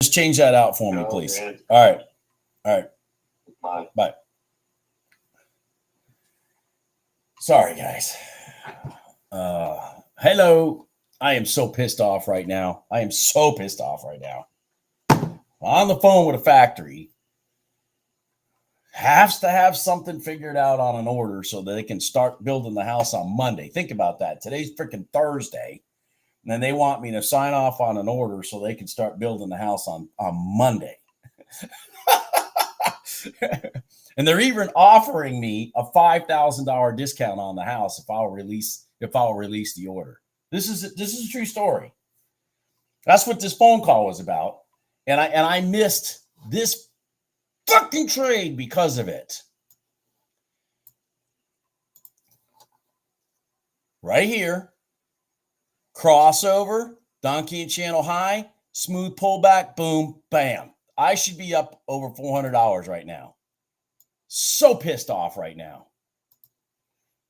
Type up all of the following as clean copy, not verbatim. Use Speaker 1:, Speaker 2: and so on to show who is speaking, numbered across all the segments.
Speaker 1: Just change that out for me, please. Man. All right. All right.
Speaker 2: Bye.
Speaker 1: Bye. Sorry, guys. Hello. I am so pissed off right now. I'm on the phone with a factory. Has to have something figured out on an order so that they can start building the house on Monday. Think about that. Today's freaking Thursday. And then they want me to sign off on an order so they can start building the house on Monday. And they're even offering me a $5,000 discount on the house if I'll release the order. This is a true story. That's what this phone call was about. And I missed this fucking trade because of it. Right here. Crossover, Donchian Channel high, smooth pullback, boom, bam. I should be up over $400 right now. So pissed off right now.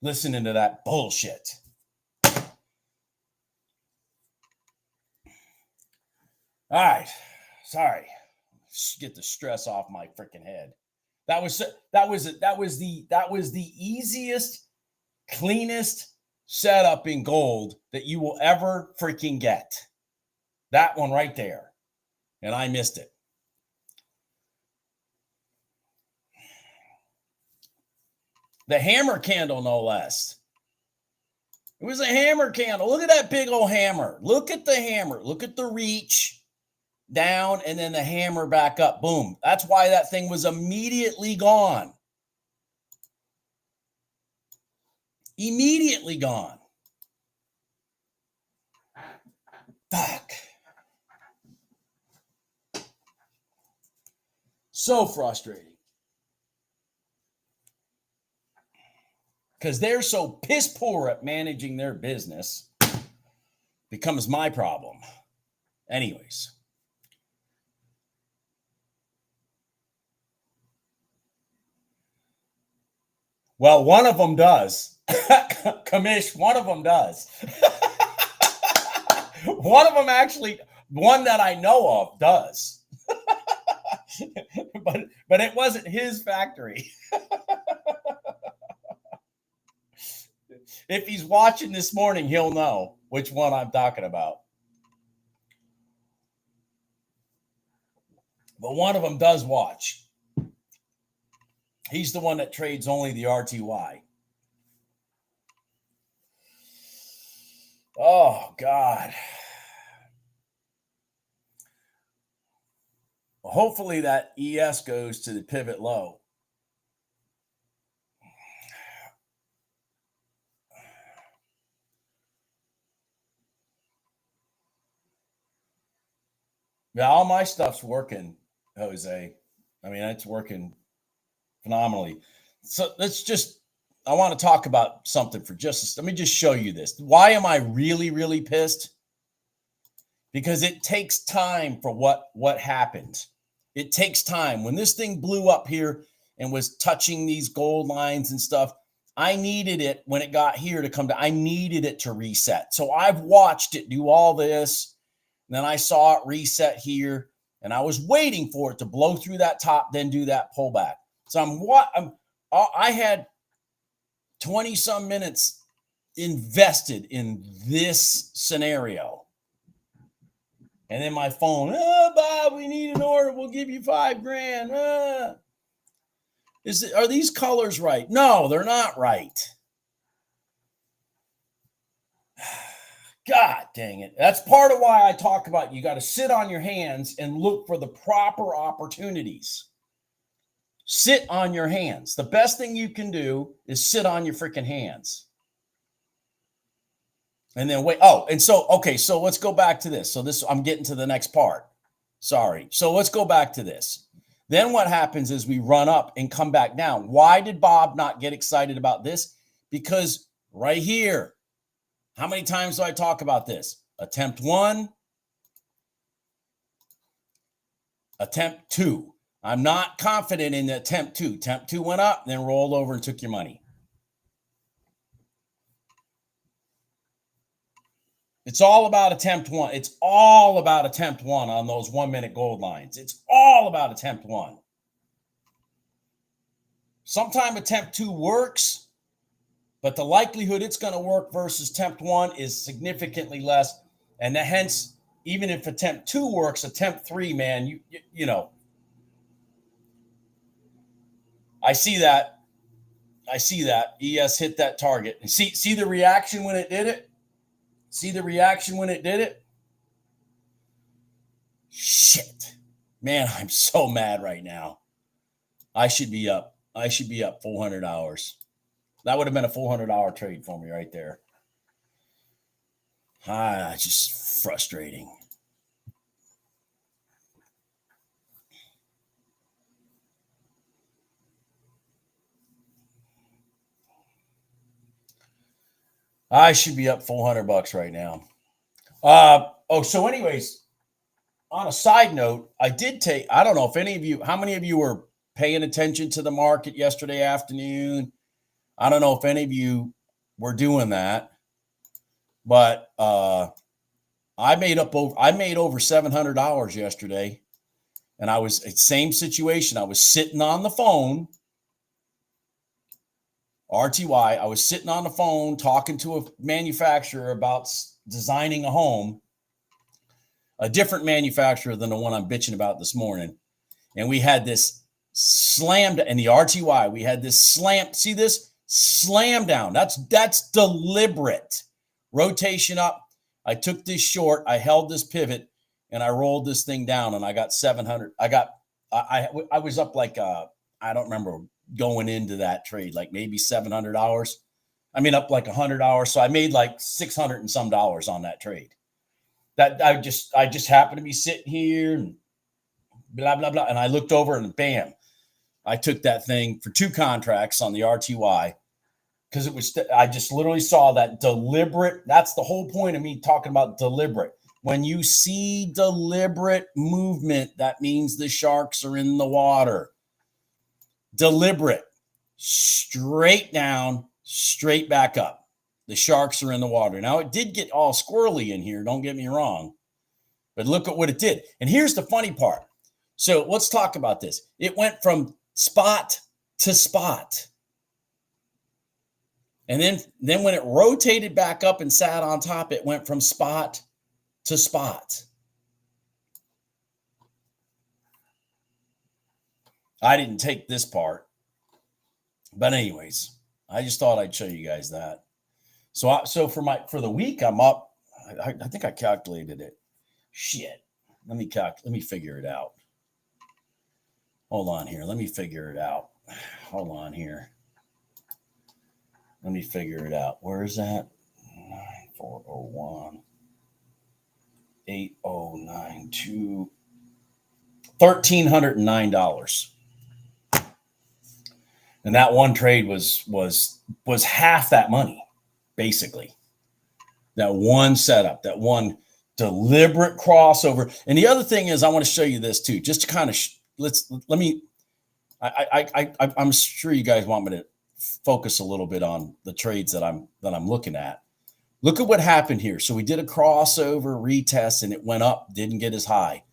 Speaker 1: Listening to that bullshit. All right. Sorry. Get the stress off my freaking head. That was the easiest, cleanest setup in gold that you will ever freaking get. That one right there. And I missed it. The hammer candle, no less. It was a hammer candle. Look at that big old hammer. Look at the hammer. Look at the reach down and then the hammer back up. Boom. That's why that thing was immediately gone. Immediately gone. Fuck. So frustrating. Because they're so piss poor at managing their business. Becomes my problem. Anyways. Well, one of them does. Commish, one of them does. One of them actually, one that I know of does. but it wasn't his factory. If he's watching this morning, he'll know which one I'm talking about. But one of them does watch. He's the one that trades only the RTY. Oh, God. Well, hopefully that ES goes to the pivot low. Yeah, all my stuff's working, Jose. I mean, it's working phenomenally. So I want to talk about something for let me just show you this. Why am I really, really pissed? Because it takes time for what happened. It takes time. When this thing blew up here and was touching these gold lines and stuff, I needed it when it got here to come down. I needed it to reset. So I've watched it do all this. And then I saw it reset here, and I was waiting for it to blow through that top, then do that pullback. So I had 20 some minutes invested in this scenario. And then my phone, Bob, we need an order. We'll give you $5,000. Are these colors right? No, they're not right. God dang it. That's part of why I talk about you got to sit on your hands and look for the proper opportunities. Sit on your hands. The best thing you can do is sit on your freaking hands. And then wait. Oh, and so, okay, so let's go back to this. So I'm getting to the next part. Sorry. So let's go back to this. Then what happens is we run up and come back down. Why did Bob not get excited about this? Because right here, how many times do I talk about this? Attempt 1, attempt 2. I'm not confident in the attempt 2. Attempt 2 went up, then rolled over and took your money. It's all about attempt one. It's all about attempt one on those 1 minute gold lines. It's all about attempt one. Sometime attempt two works, but the likelihood it's going to work versus attempt one is significantly less. And hence, even if attempt two works, attempt three, man, you know, I see that. ES hit that target. And see the reaction when it did it? See the reaction when it did it? Shit. Man, I'm so mad right now. I should be up. $400. That would have been a $400 trade for me right there. Just frustrating. I should be up $400 right now. So anyways, on a side note, I don't know if how many of you were paying attention to the market yesterday afternoon? I don't know if any of you were doing that, but I made over $700 yesterday, and I was same situation. I was sitting on the phone, RTY. I was sitting on the phone talking to a manufacturer about designing a home, a different manufacturer than the one I'm bitching about this morning. And we had this slammed in the RTY. We had this slam. See this slam down? That's deliberate. Rotation up. I took this short. I held this pivot and I rolled this thing down and I got 700. I was up like, I don't remember going into that trade, like maybe $700. I mean, up like $100. So I made like 600 and some dollars on that trade. That I just happened to be sitting here and blah, blah, blah. And I looked over and bam, I took that thing for 2 contracts on the RTY because I just literally saw that deliberate. That's the whole point of me talking about deliberate. When you see deliberate movement, that means the sharks are in the water. Deliberate, straight down, straight back up. The sharks are in the water. Now, it did get all squirrely in here, don't get me wrong, but look at what it did. And here's the funny part. So let's talk about this. It went from spot to spot. And then when it rotated back up and sat on top, it went from spot to spot. I didn't take this part. But anyways, I just thought I'd show you guys that. So for the week, I'm up. I think I calculated it. Shit. Let me figure it out. Hold on here. Let me figure it out. Hold on here. Let me figure it out. Where is that? 9401 8092 $1,309. And that one trade was half that money, basically. That one setup, that one deliberate crossover. And the other thing is, I want to show you this too, just to kind of I'm sure you guys want me to focus a little bit on the trades that I'm looking at. Look at what happened here. So we did a crossover retest and it went up, didn't get as high.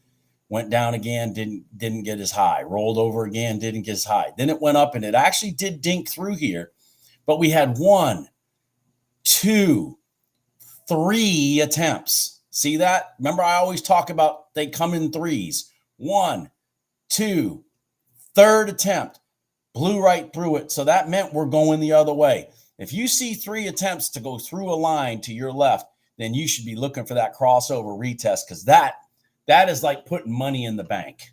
Speaker 1: Went down again, didn't get as high. Rolled over again, didn't get as high. Then it went up and it actually did dink through here. But we had 1, 2, 3 attempts. See that? Remember, I always talk about they come in threes. 1, 2, third attempt. Blew right through it. So that meant we're going the other way. If you see 3 attempts to go through a line to your left, then you should be looking for that crossover retest, because that is like putting money in the bank.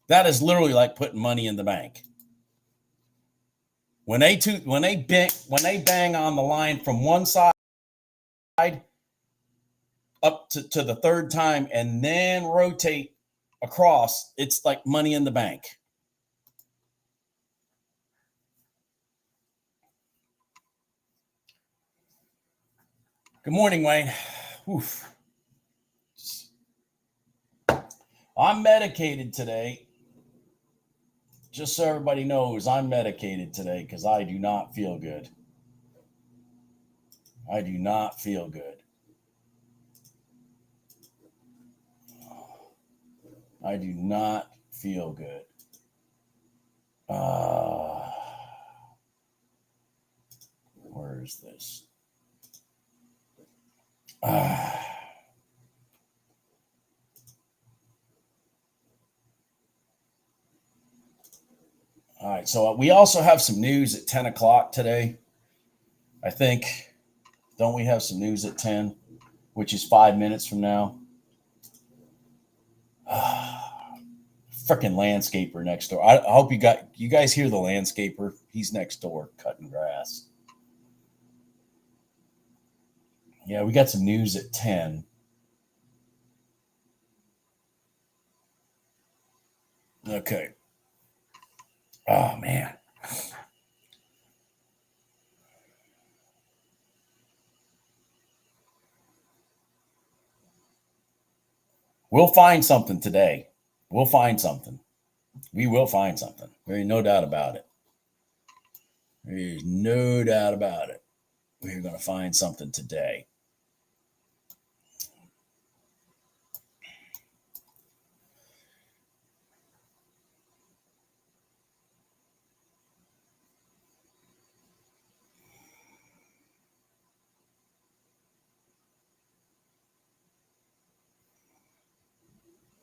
Speaker 1: That is literally like putting money in the bank. When they bang on the line from one side up to the third time and then rotate across, it's like money in the bank. Good morning, Wayne. Oof. I'm medicated today. Just so everybody knows, I'm medicated today because I do not feel good. I do not feel good. I do not feel good. Where is this? All right. So we also have some news at 10 o'clock today. I think, don't we have some news at 10, which is 5 minutes from now? Freaking landscaper next door. I hope you guys hear the landscaper. He's next door cutting grass. Yeah, we got some news at 10. Okay. Oh, man. We'll find something today. We'll find something. We will find something. There is no doubt about it. There is no doubt about it. We're going to find something today.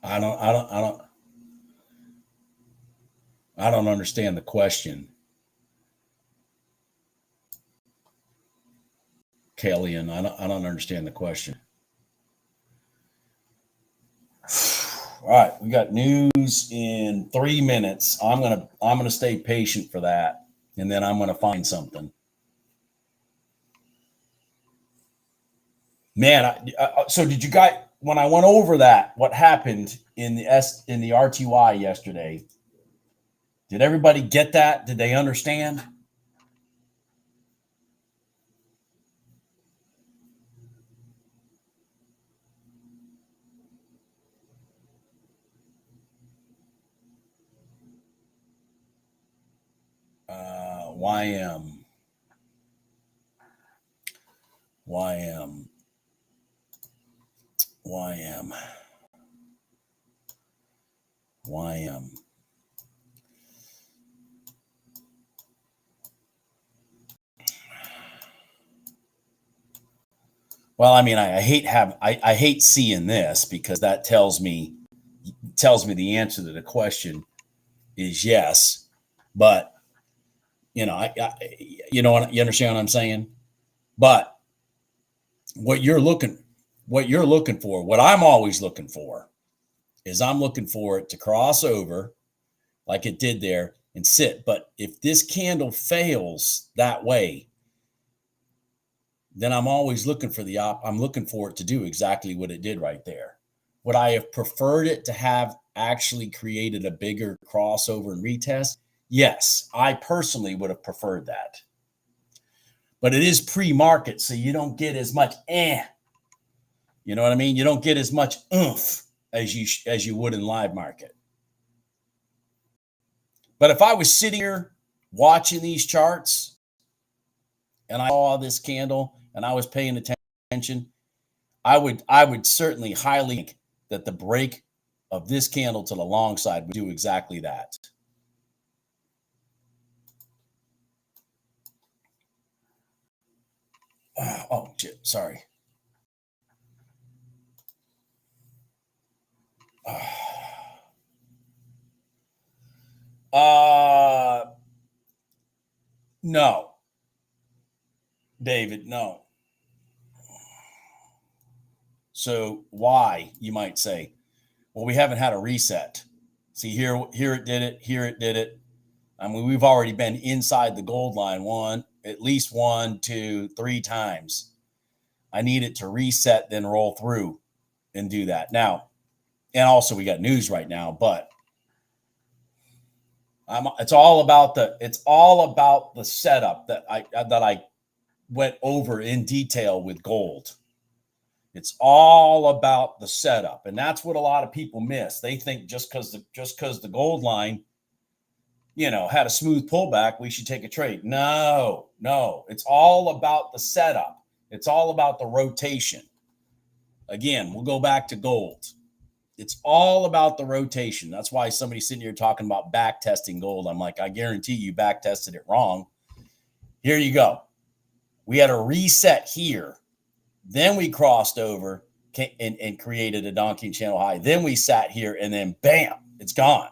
Speaker 1: I don't understand the question. Kellyanne, I don't understand the question. All right, we got news in 3 minutes. I'm gonna stay patient for that, and then I'm gonna find something. Man, so did you guys, when I went over that, what happened in the RTY yesterday? Did everybody get that? Did they understand? YM. Well, I mean, I hate seeing this because that tells me the answer to the question is yes, but you know, you understand what I'm saying? But what you're looking for, what I'm always looking for is I'm looking for it to cross over like it did there and sit. But if this candle fails that way, then I'm always looking for I'm looking for it to do exactly what it did right there. Would I have preferred it to have actually created a bigger crossover and retest? Yes, I personally would have preferred that. But it is pre-market, so you don't get as much You know what I mean? You don't get as much oomph as you would in live market. But if I was sitting here watching these charts and I saw this candle and I was paying attention, I would certainly highly think that the break of this candle to the long side would do exactly that. Oh, shit, sorry. No, David, no. So why, you might say? Well, we haven't had a reset. See, here it did it. Here it did it. I mean, we've already been inside the gold line at least 1, 2, 3 times. I need it to reset, then roll through and do that. Now, and also we got news right now, but it's all about the setup that I went over in detail with gold. It's all about the setup, and that's what a lot of people miss. They think just because the gold line, had a smooth pullback, we should take a trade. No, it's all about the setup. It's all about the rotation. Again, we'll go back to gold. It's all about the rotation. That's why somebody's sitting here talking about back testing gold. I'm like, I guarantee you back tested it wrong. Here you go. We had a reset here. Then we crossed over and created a Donchian Channel high. Then we sat here and then bam, it's gone.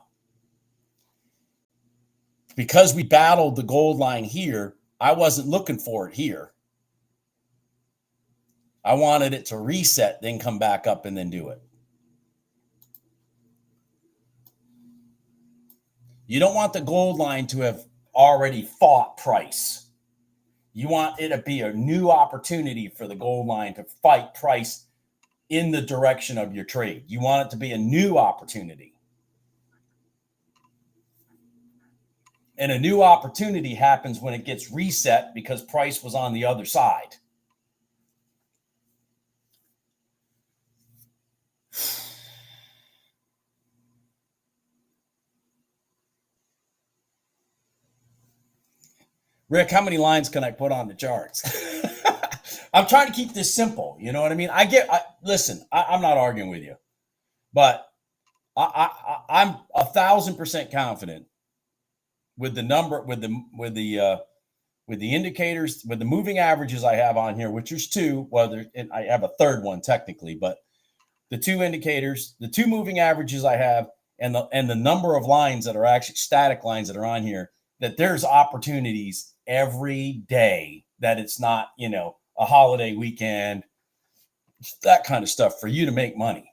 Speaker 1: Because we battled the gold line here, I wasn't looking for it here. I wanted it to reset, then come back up and then do it. You don't want the gold line to have already fought price. You want it to be a new opportunity for the gold line to fight price in the direction of your trade. You want it to be a new opportunity. And a new opportunity happens when it gets reset because price was on the other side. Rick, how many lines can I put on the charts? I'm trying to keep this simple. You know what I mean? Listen, I'm not arguing with you, but I'm 1,000% confident with the number, with the indicators, with the moving averages I have on here, which is two. Well, I have a third one technically, but the two indicators, the two moving averages I have, and the number of lines that are actually static lines that are on here, that there's opportunities every day that it's not, a holiday weekend, that kind of stuff for you to make money.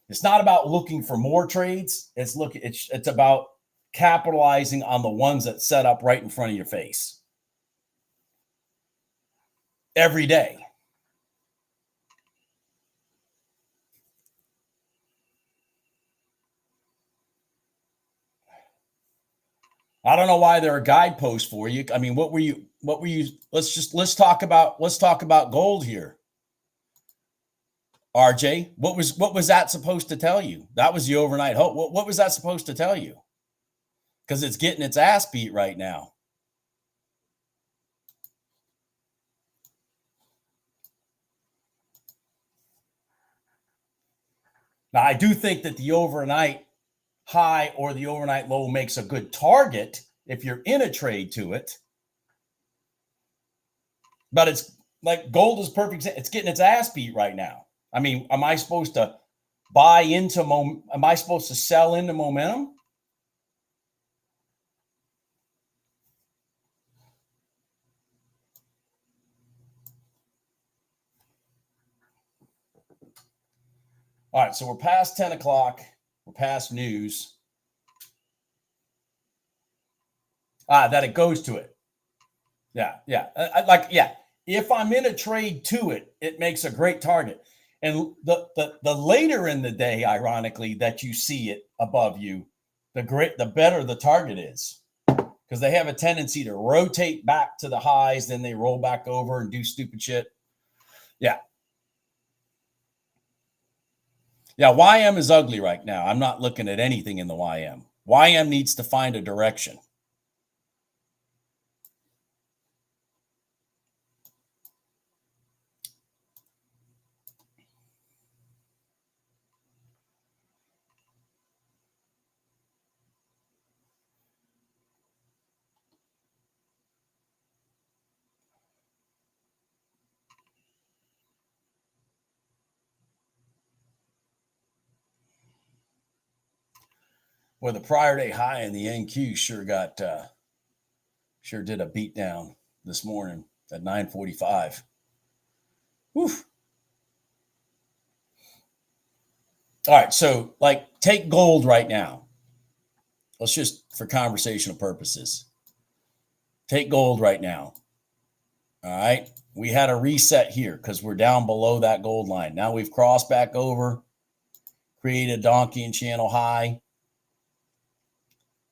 Speaker 1: It's not about looking for more trades. It's about capitalizing on the ones that set up right in front of your face every day. I don't know why there are guideposts for you. I mean, what were you, let's talk about gold here. RJ, what was that supposed to tell you? That was the overnight hope. What was that supposed to tell you? Because it's getting its ass beat right now. Now, I do think that the overnight high or the overnight low makes a good target if you're in a trade to it. But it's like gold is perfect. It's getting its ass beat right now. I mean, am I supposed to buy into am I supposed to sell into momentum? All right, so we're past 10 o'clock. We're past news. That it goes to it. Yeah. If I'm in a trade to it, it makes a great target. And the later in the day, ironically, that you see it above you, the better the target is, because they have a tendency to rotate back to the highs, then they roll back over and do stupid shit. Yeah. Yeah, YM is ugly right now. I'm not looking at anything in the YM. YM needs to find a direction. Well, the PriorDay high in the NQ sure did a beat down this morning at 9:45. Whew. All right, so take gold right now. Let's just, for conversational purposes, take gold right now. All right, we had a reset here because we're down below that gold line. Now we've crossed back over, created a Donchian Channel high.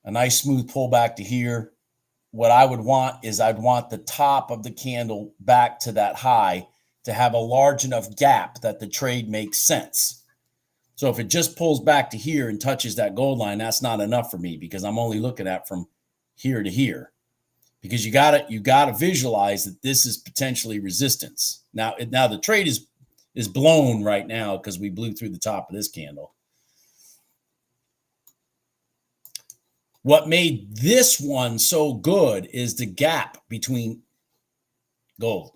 Speaker 1: A nice smooth pullback to here. What I would want is I'd want the top of the candle back to that high to have a large enough gap that the trade makes sense. So if it just pulls back to here and touches that gold line, that's not enough for me because I'm only looking at from here to here. because you gotta visualize that this is potentially resistance. Now the trade is blown right now because we blew through the top of this candle. What made this one so good is the gap between gold.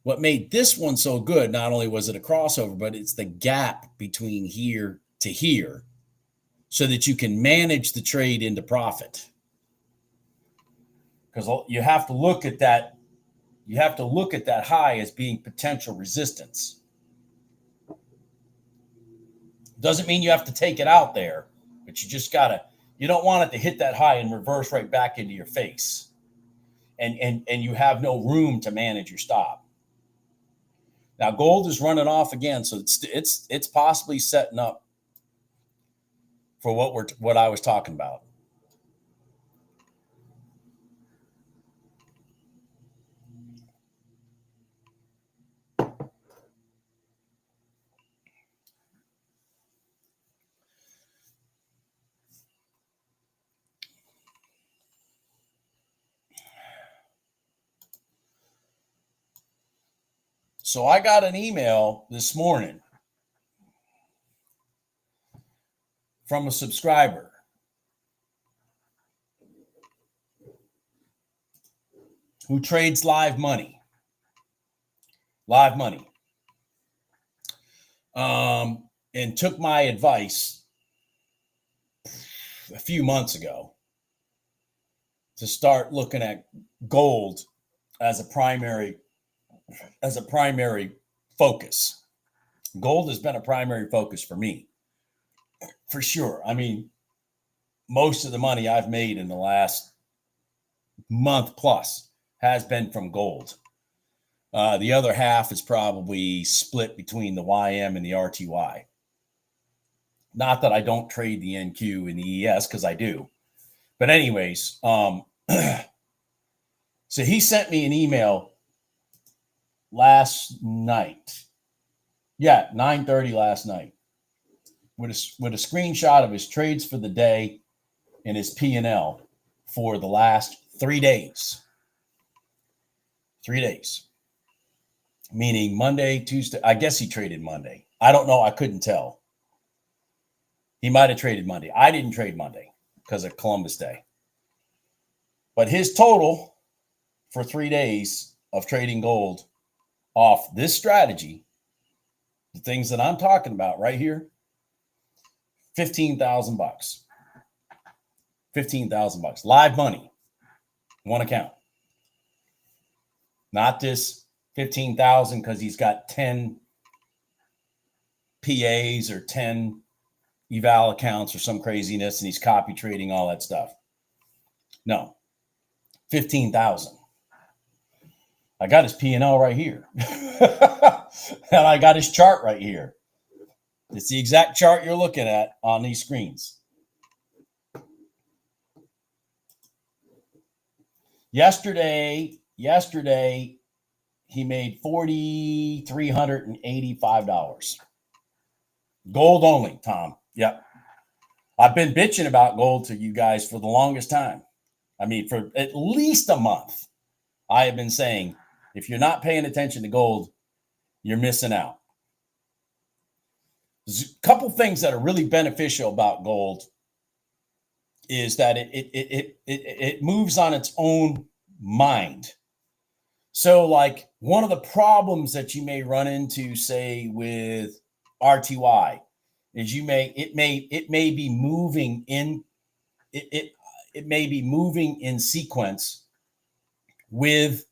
Speaker 1: What made this one so good, not only was it a crossover, but it's the gap between here to here so that you can manage the trade into profit. Because you have to look at that. You have to look at that high as being potential resistance. Doesn't mean you have to take it out there, but you don't want it to hit that high and reverse right back into your face. And you have no room to manage your stop. Now gold is running off again, so it's possibly setting up for what I was talking about. So I got an email this morning from a subscriber who trades live money, and took my advice a few months ago to start looking at gold as a primary focus. Gold has been a primary focus for me, for sure. I mean, most of the money I've made in the last month plus has been from gold. The other half is probably split between the YM and the RTY. Not that I don't trade the NQ and the ES, because I do. But anyways, so he sent me an email last night. Yeah, 9:30 last night with a screenshot of his trades for the day and his P&L for the last 3 days. 3 days. Meaning Monday, Tuesday. I guess he traded Monday. I don't know. I couldn't tell. He might have traded Monday. I didn't trade Monday because of Columbus Day. But his total for 3 days of trading gold off this strategy, the things that I'm talking about right here, $15,000. $15,000 live money, one account. Not this 15,000 because he's got 10 PAs or 10 eval accounts or some craziness and he's copy trading all that stuff. No, 15,000. I got his P&L right here. And I got his chart right here. It's the exact chart you're looking at on these screens. Yesterday, he made $4,385. Gold only, Tom. Yep. I've been bitching about gold to you guys for the longest time. I mean, for at least a month, I have been saying, if you're not paying attention to gold, you're missing out. There's a couple things that are really beneficial about gold is that it moves on its own mind. So like one of the problems that you may run into, say, with RTY is it may be moving in sequence with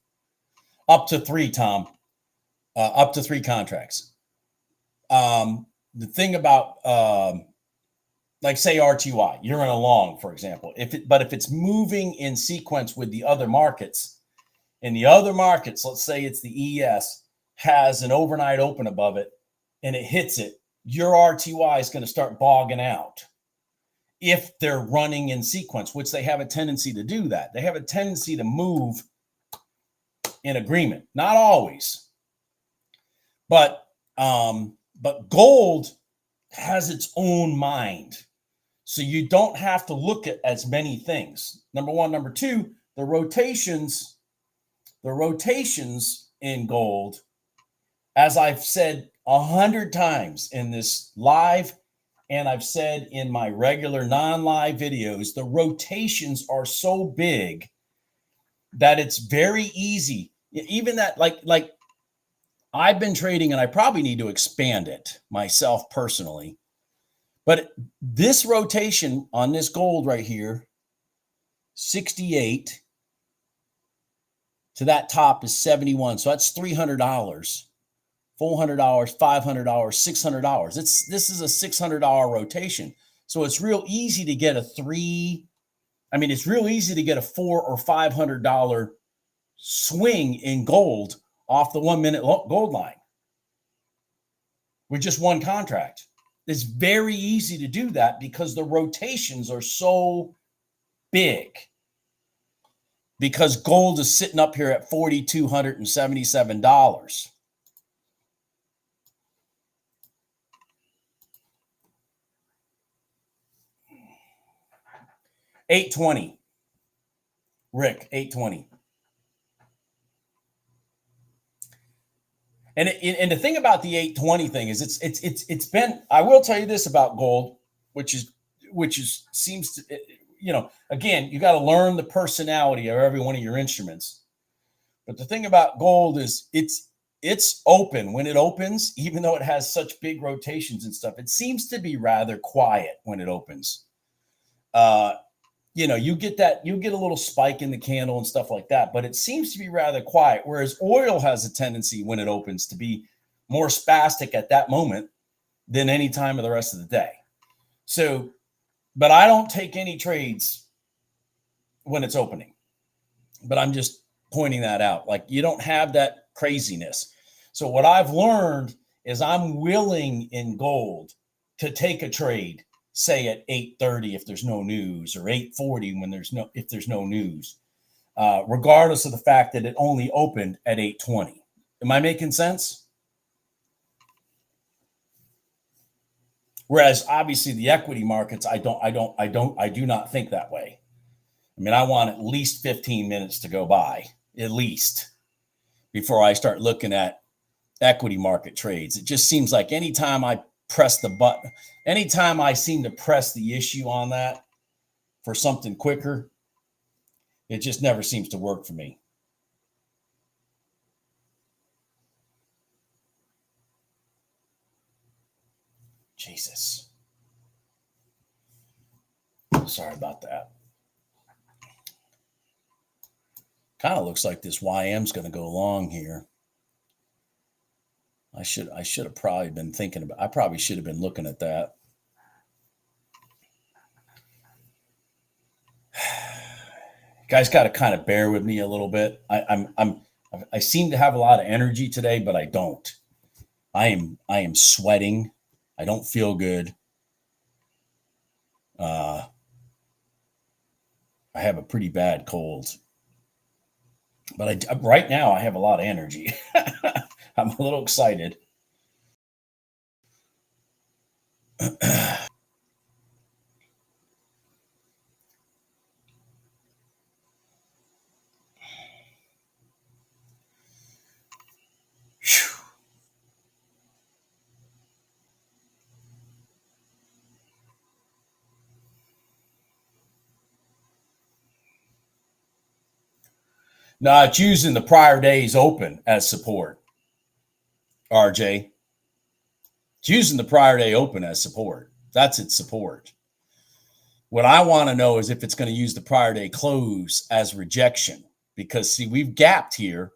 Speaker 1: up to 3, Tom, up to 3 contracts. The thing about like say RTY, you're in a long, for example. If it's moving in sequence with the other markets, and the other markets, let's say it's the ES, has an overnight open above it and it hits it, your RTY is going to start bogging out if they're running in sequence, which they have a tendency to do that. They have a tendency to move in agreement. Not always. But gold has its own mind. So you don't have to look at as many things. Number one. Number two, the rotations in gold, as I've said 100 times in this live, and I've said in my regular non-live videos, the rotations are so big that it's very easy. Even that, like I've been trading, and I probably need to expand it myself personally. But this rotation on this gold right here, 68 to that top is 71. So that's $300, $400, $500, $600. This is a $600 rotation. So it's real easy to get it's real easy to get a $400 or $500 swing in gold off the 1 minute gold line with just one contract. It's very easy to do that because the rotations are so big. Because gold is sitting up here at $4,277. $820. Rick, $820. And the thing about the 820 thing is it's been, I will tell you this about gold, which seems to, again, you got to learn the personality of every one of your instruments. But the thing about gold is it's open when it opens, even though it has such big rotations and stuff. It seems to be rather quiet when it opens. You get a little spike in the candle and stuff like that, but it seems to be rather quiet. Whereas oil has a tendency when it opens to be more spastic at that moment than any time of the rest of the day. So, but I don't take any trades when it's opening. But I'm just pointing that out. Like, you don't have that craziness. So what I've learned is I'm willing in gold to take a trade, say at 8:30 if there's no news, or 8:40 if there's no news, regardless of the fact that it only opened at 8:20. Am I making sense? Whereas obviously the equity markets, I do not think that way. I mean, I want at least 15 minutes to go by, at least, before I start looking at equity market trades. It just seems like anytime I press the button, anytime I seem to press the issue on that for something quicker, it just never seems to work for me. Jesus. Sorry about that. Kind of looks like this YM's going to go long here. I should have probably been thinking about, I probably should have been looking at that. You guys got to kind of bear with me a little bit. I seem to have a lot of energy today, but I don't. I am sweating. I don't feel good. I have a pretty bad cold. But right now I have a lot of energy. I'm a little excited. No, it's using the prior day's open as support, RJ. It's using the prior day open as support. That's its support. What I want to know is if it's going to use the prior day close as rejection, because, see, we've gapped here.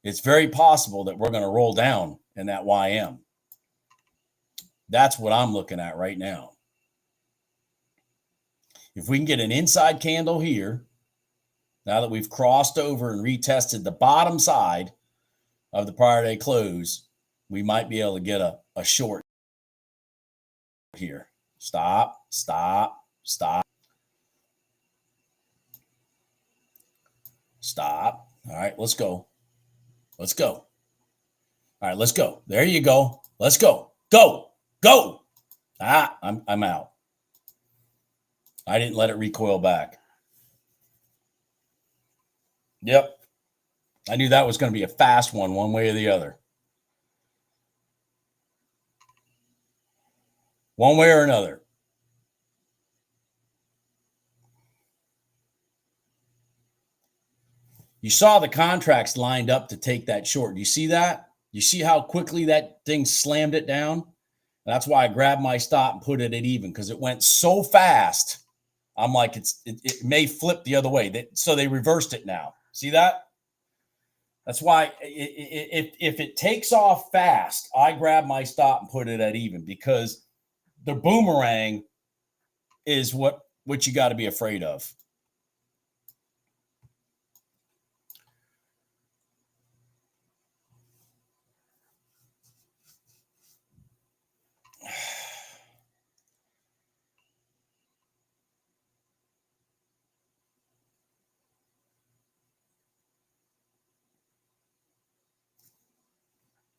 Speaker 1: It's very possible that we're going to roll down in that YM. That's what I'm looking at right now. If we can get an inside candle here, now that we've crossed over and retested the bottom side of the prior day close, we might be able to get a short here. Stop. All right, let's go. All right, let's go. There you go. Let's go. Go. I'm out. I didn't let it recoil back. Yep. I knew that was going to be a fast one way or the other. One way or another. You saw the contracts lined up to take that short. Do you see that? You see how quickly that thing slammed it down? That's why I grabbed my stop and put it at even, because it went so fast. I'm like, it may flip the other way. So they reversed it now. See that? That's why if it takes off fast, I grab my stop and put it at even, because the boomerang is what you got to be afraid of.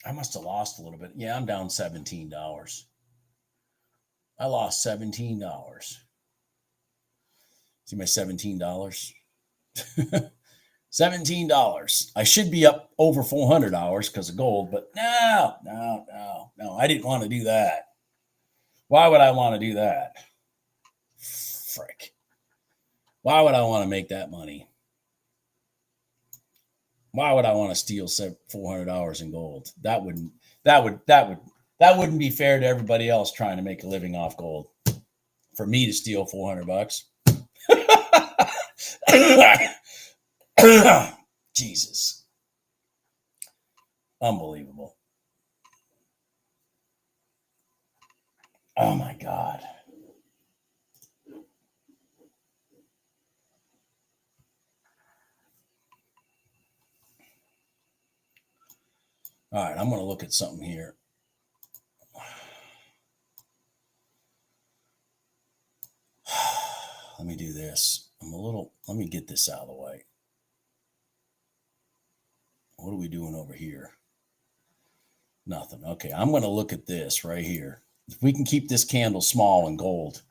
Speaker 1: I must have lost a little bit. Yeah, I'm down $17. I lost $17. See my $17? $17. I should be up over $400 because of gold, but no. I didn't want to do that. Why would I want to do that? Frick. Why would I want to make that money? Why would I want to steal $400 in gold? That wouldn't be fair to everybody else trying to make a living off gold. For me to steal $400. Jesus. Unbelievable. Oh my God. All right, I'm going to look at something here. Let me do this. Let me get this out of the way. What are we doing over here? Nothing. Okay, I'm going to look at this right here. If we can keep this candle small in gold,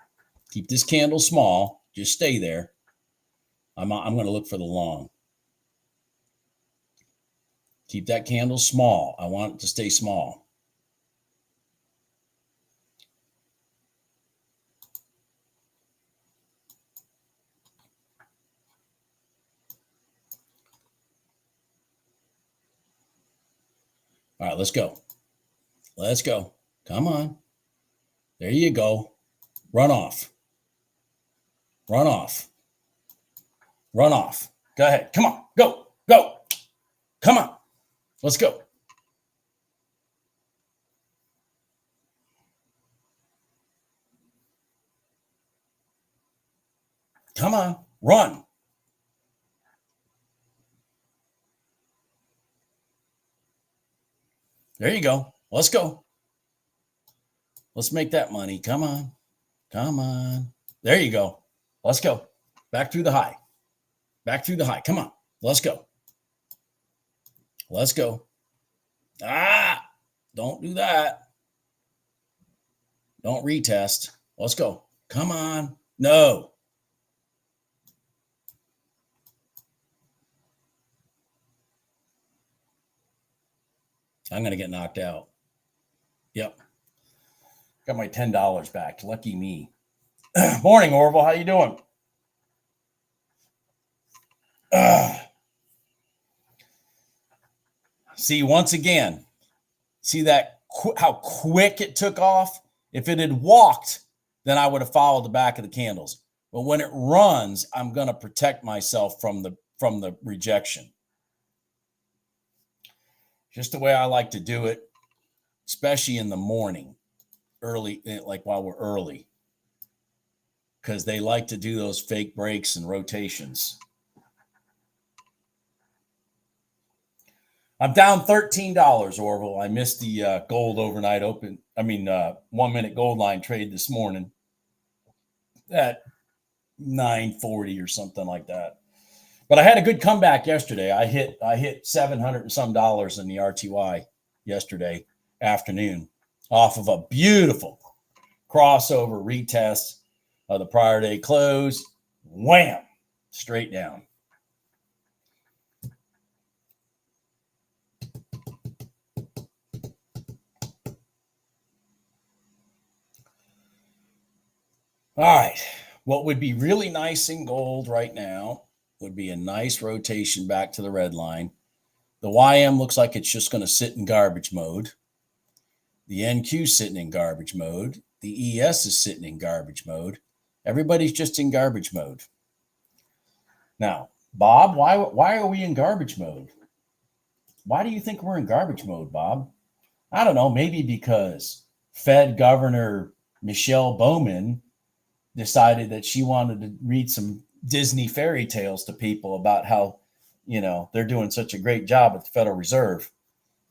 Speaker 1: keep this candle small, just stay there. I'm going to look for the long. Keep that candle small. I want it to stay small. All right, let's go. Let's go. Come on. There you go. Run off. Run off. Run off. Go ahead. Come on. Go. Go. Come on. Let's go. Come on. Run. There you go. Let's go. Let's make that money. Come on. Come on. There you go. Let's go. Back through the high. Back through the high. Come on. Let's go. Let's go. Ah, don't do that. Don't retest. Let's go. Come on. No. I'm going to get knocked out. Yep. Got my $10 back. Lucky me. Morning, Orville. How you doing? See, once again, see that how quick it took off? If it had walked, then I would have followed the back of the candles. But when it runs, I'm going to protect myself from the rejection. Just the way I like to do it, especially in the morning, early, like while we're early, because they like to do those fake breaks and rotations. I'm down $13, Orville. I missed the gold overnight open. 1 minute gold line trade this morning at 9:40 or something like that. But I had a good comeback yesterday. I hit $700 and some in the RTY yesterday afternoon off of a beautiful crossover retest of the prior day close. Wham! Straight down. All right. What would be really nice in gold right now would be a nice rotation back to the red line. The YM looks like it's just going to sit in garbage mode. The NQ is sitting in garbage mode. The ES is sitting in garbage mode. Everybody's just in garbage mode. Now, Bob, why are we in garbage mode? Why do you think we're in garbage mode, Bob? I don't know. Maybe because Fed Governor Michelle Bowman decided that she wanted to read some Disney fairy tales to people about how, they're doing such a great job at the Federal Reserve.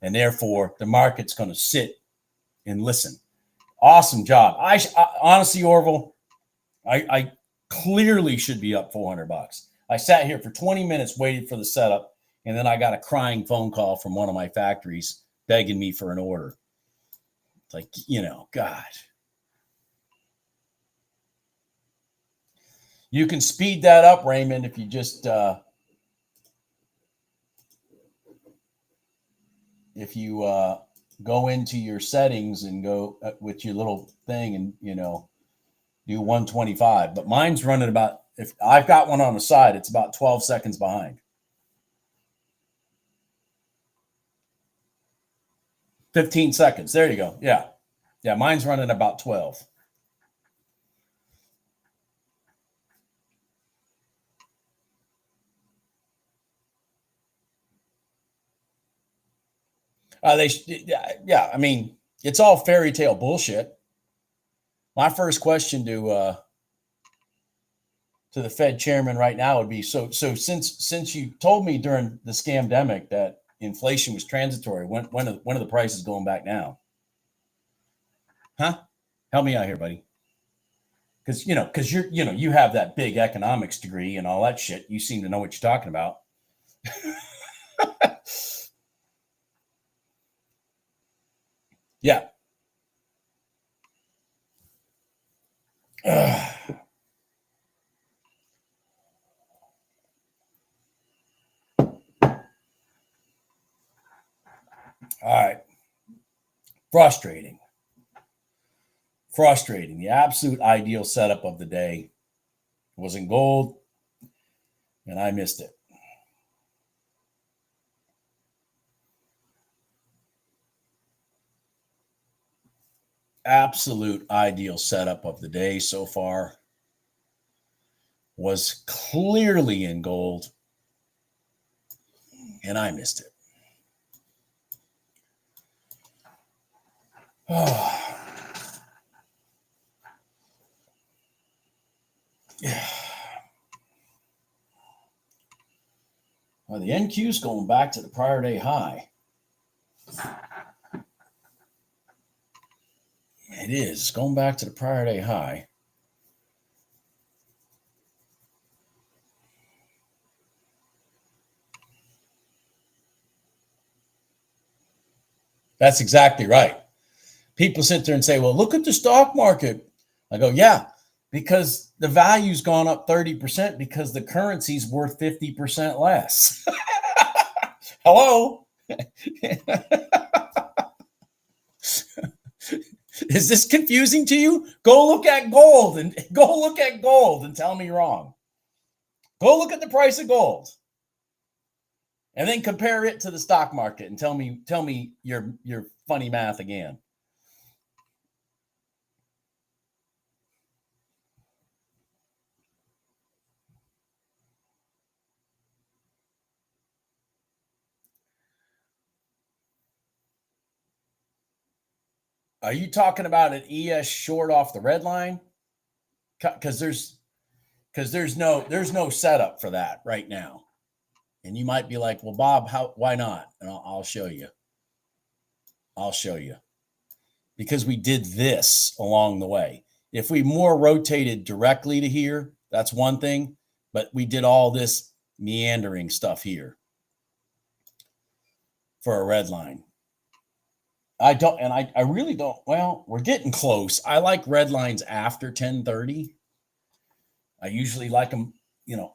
Speaker 1: And therefore, the market's going to sit and listen. Awesome job. I honestly, Orville, I clearly should be up $400. I sat here for 20 minutes, waited for the setup, and then I got a crying phone call from one of my factories begging me for an order. It's like, God. You can speed that up, Raymond, if you just go into your settings and go with your little thing and do 125. But mine's running about, if I've got one on the side, it's about 12 seconds behind. 15 seconds. There you go. Yeah, mine's running about 12. I mean, it's all fairy tale bullshit. My first question to the Fed chairman right now would be, so since you told me during the scamdemic that inflation was transitory, when are the prices going back down? Huh? Help me out here, buddy. Because you have that big economics degree and all that shit. You seem to know what you're talking about. Yeah. All right. Frustrating. The absolute ideal setup of the day was in gold, and I missed it. Absolute ideal setup of the day so far was clearly in gold, and I missed it. Yeah. Well, the NQ is going back to the prior day high. It is going back to the prior day high. That's exactly right. People sit there and say, well, look at the stock market. I go, yeah, because the value's gone up 30% because the currency's worth 50% less. Hello? Is this confusing to you? Go look at gold and tell me wrong. Go look at the price of gold and then compare it to the stock market and tell me your funny math again. Are you talking about an ES short off the red line? Because there's no setup for that right now. And you might be like, well, Bob, why not? And I'll show you. Because we did this along the way. If we more rotated directly to here, that's one thing. But we did all this meandering stuff here for a red line. I really don't. Well, we're getting close. I like red lines after 1030. I usually like them,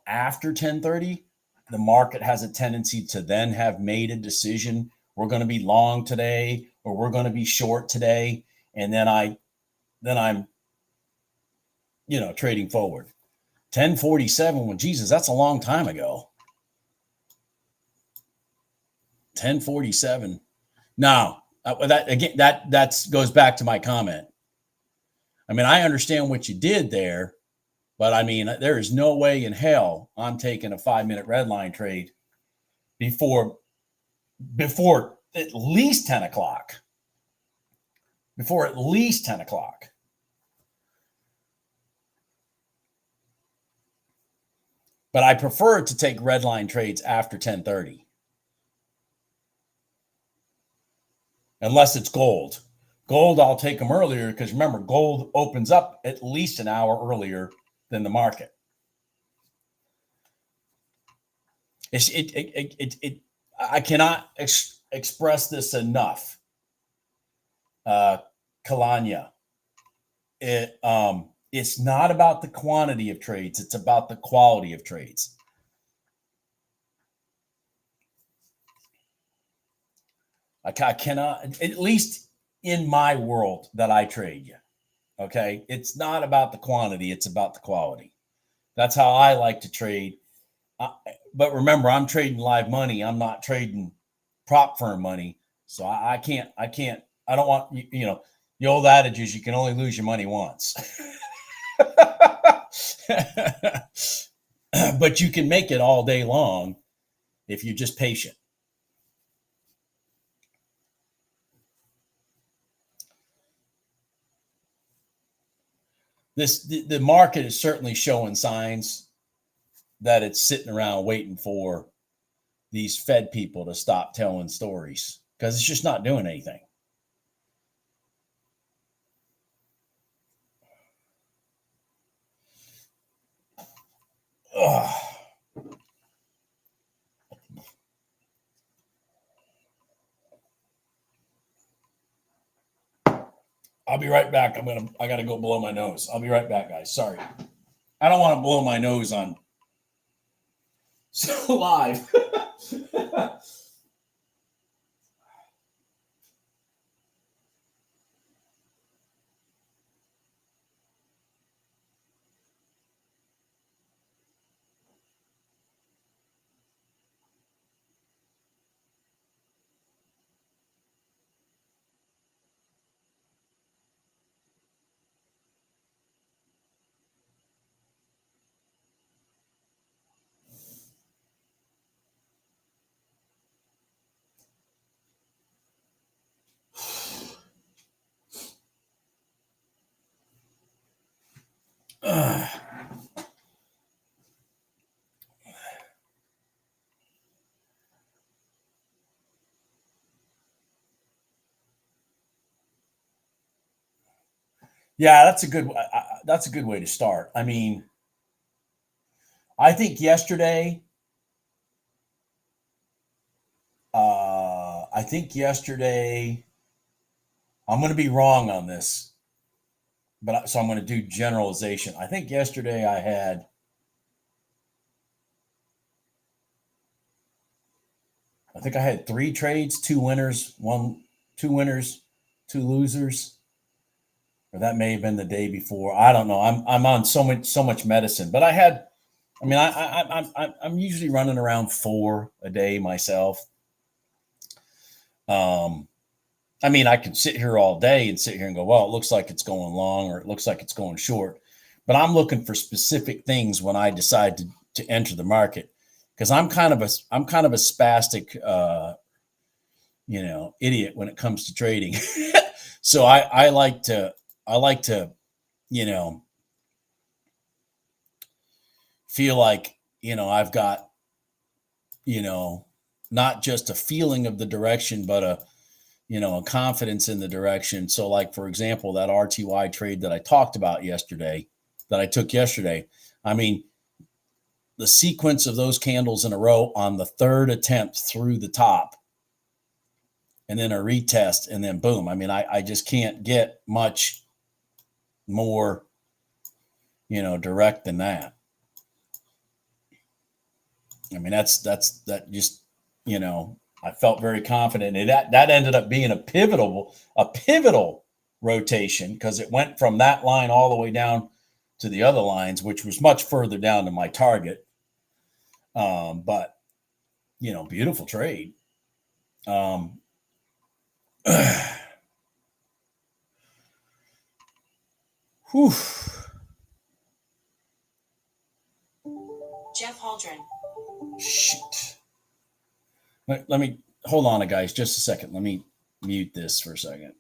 Speaker 1: after 1030. The market has a tendency to then have made a decision. We're going to be long today, or we're going to be short today. And then I'm trading forward. 1047. Well, Jesus, that's a long time ago. 1047. Now, that goes back to my comment. I mean, I understand what you did there, but I mean, there is no way in hell I'm taking a 5-minute red line trade before at least 10 o'clock. Before at least 10 o'clock. But I prefer to take red line trades after 10:30. Unless it's gold. Gold, I'll take them earlier because remember, gold opens up at least an hour earlier than the market. I cannot express this enough. Kalanya. It's not about the quantity of trades. It's about the quality of trades. I cannot, at least in my world that I trade you. Okay. It's not about the quantity. It's about the quality. That's how I like to trade. But remember, I'm trading live money. I'm not trading prop firm money. So I don't want, the old adage is you can only lose your money once. But you can make it all day long if you're just patient. The market is certainly showing signs that it's sitting around waiting for these Fed people to stop telling stories because it's just not doing anything. Ugh. I'll be right back. I gotta go blow my nose. I'll be right back, guys. Sorry. I don't want to blow my nose on so live. Yeah, that's a good way to start. I mean, I think yesterday, I'm going to be wrong on this, so I'm going to do generalization. I think yesterday I had I think I had 3 trades, 2 winners, 2 winners, 2 losers. Or that may have been the day before. I don't know. I'm on so much medicine, but I'm usually running around 4 a day myself. I can sit here all day and sit here and go, well, it looks like it's going long or it looks like it's going short. But I'm looking for specific things when I decide to enter the market because I'm kind of a spastic, idiot when it comes to trading. So I like to, feel like, I've got, not just a feeling of the direction, but a confidence in the direction. So like, for example, that RTY trade that I talked about yesterday, that I took yesterday, I mean, the sequence of those candles in a row on the 3rd attempt through the top and then a retest and then boom. I mean, I just can't get much more, direct than that. I mean, that just, I felt very confident. And that ended up being a pivotal rotation because it went from that line all the way down to the other lines, which was much further down to my target. But, you know, beautiful trade. Whew.
Speaker 2: Jeff Haldren.
Speaker 1: Shit. Let me hold on, guys, just a second. Let me mute this for a second.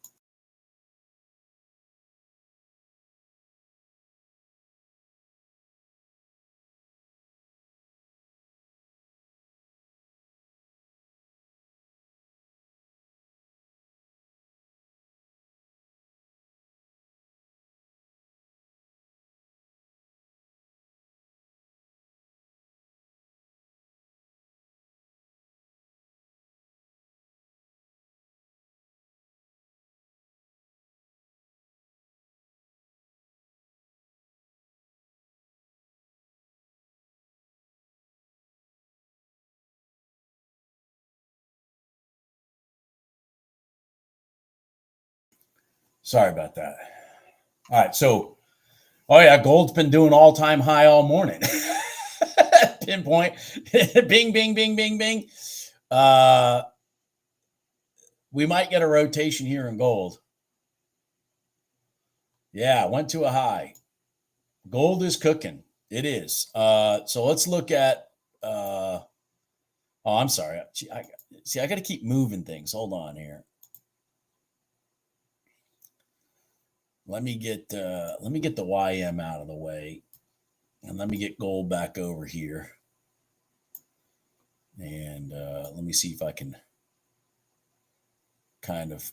Speaker 1: Sorry about that. All right. So, oh yeah, gold's been doing all-time high all morning. Pinpoint. Bing, bing, bing, bing, bing. We might get a rotation here in gold. Yeah, went to a high. Gold is cooking. It is. So let's look at oh, I'm sorry. I got to keep moving things. Hold on here. Let me get the YM out of the way, and let me get gold back over here. And let me see if I can kind of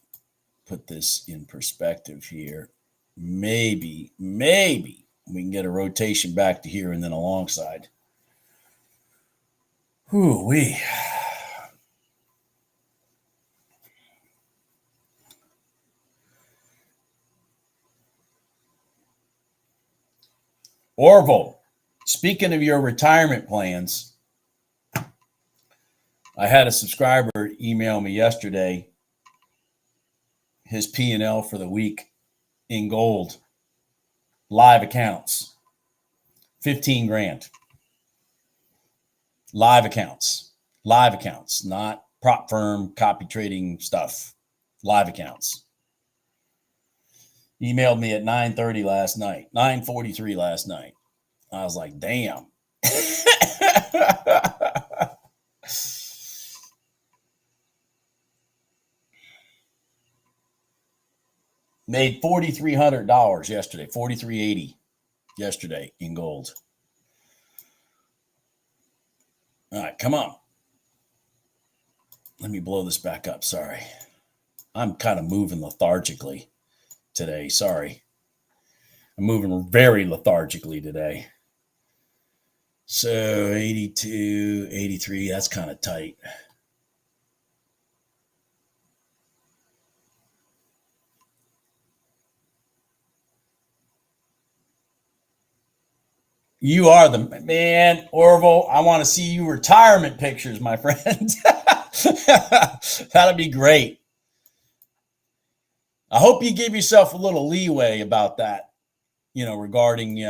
Speaker 1: put this in perspective here. Maybe we can get a rotation back to here and then alongside. Whoo-wee. Orville, speaking of your retirement plans, I had a subscriber email me yesterday his P&L for the week in gold, live accounts, 15 grand. Live accounts, not prop firm, copy trading stuff, live accounts. Emailed me at 9:30 last night, 9:43 last night. I was like, damn. Made $4,300 yesterday, $4,380 yesterday in gold. All right, come on. Let me blow this back up. Sorry. I'm kind of moving lethargically today. Sorry. I'm moving very lethargically today. So 82, 83, that's kind of tight. You are the man, Orville. I want to see you retirement pictures, my friend. That'll be great. I hope you give yourself a little leeway about that, regarding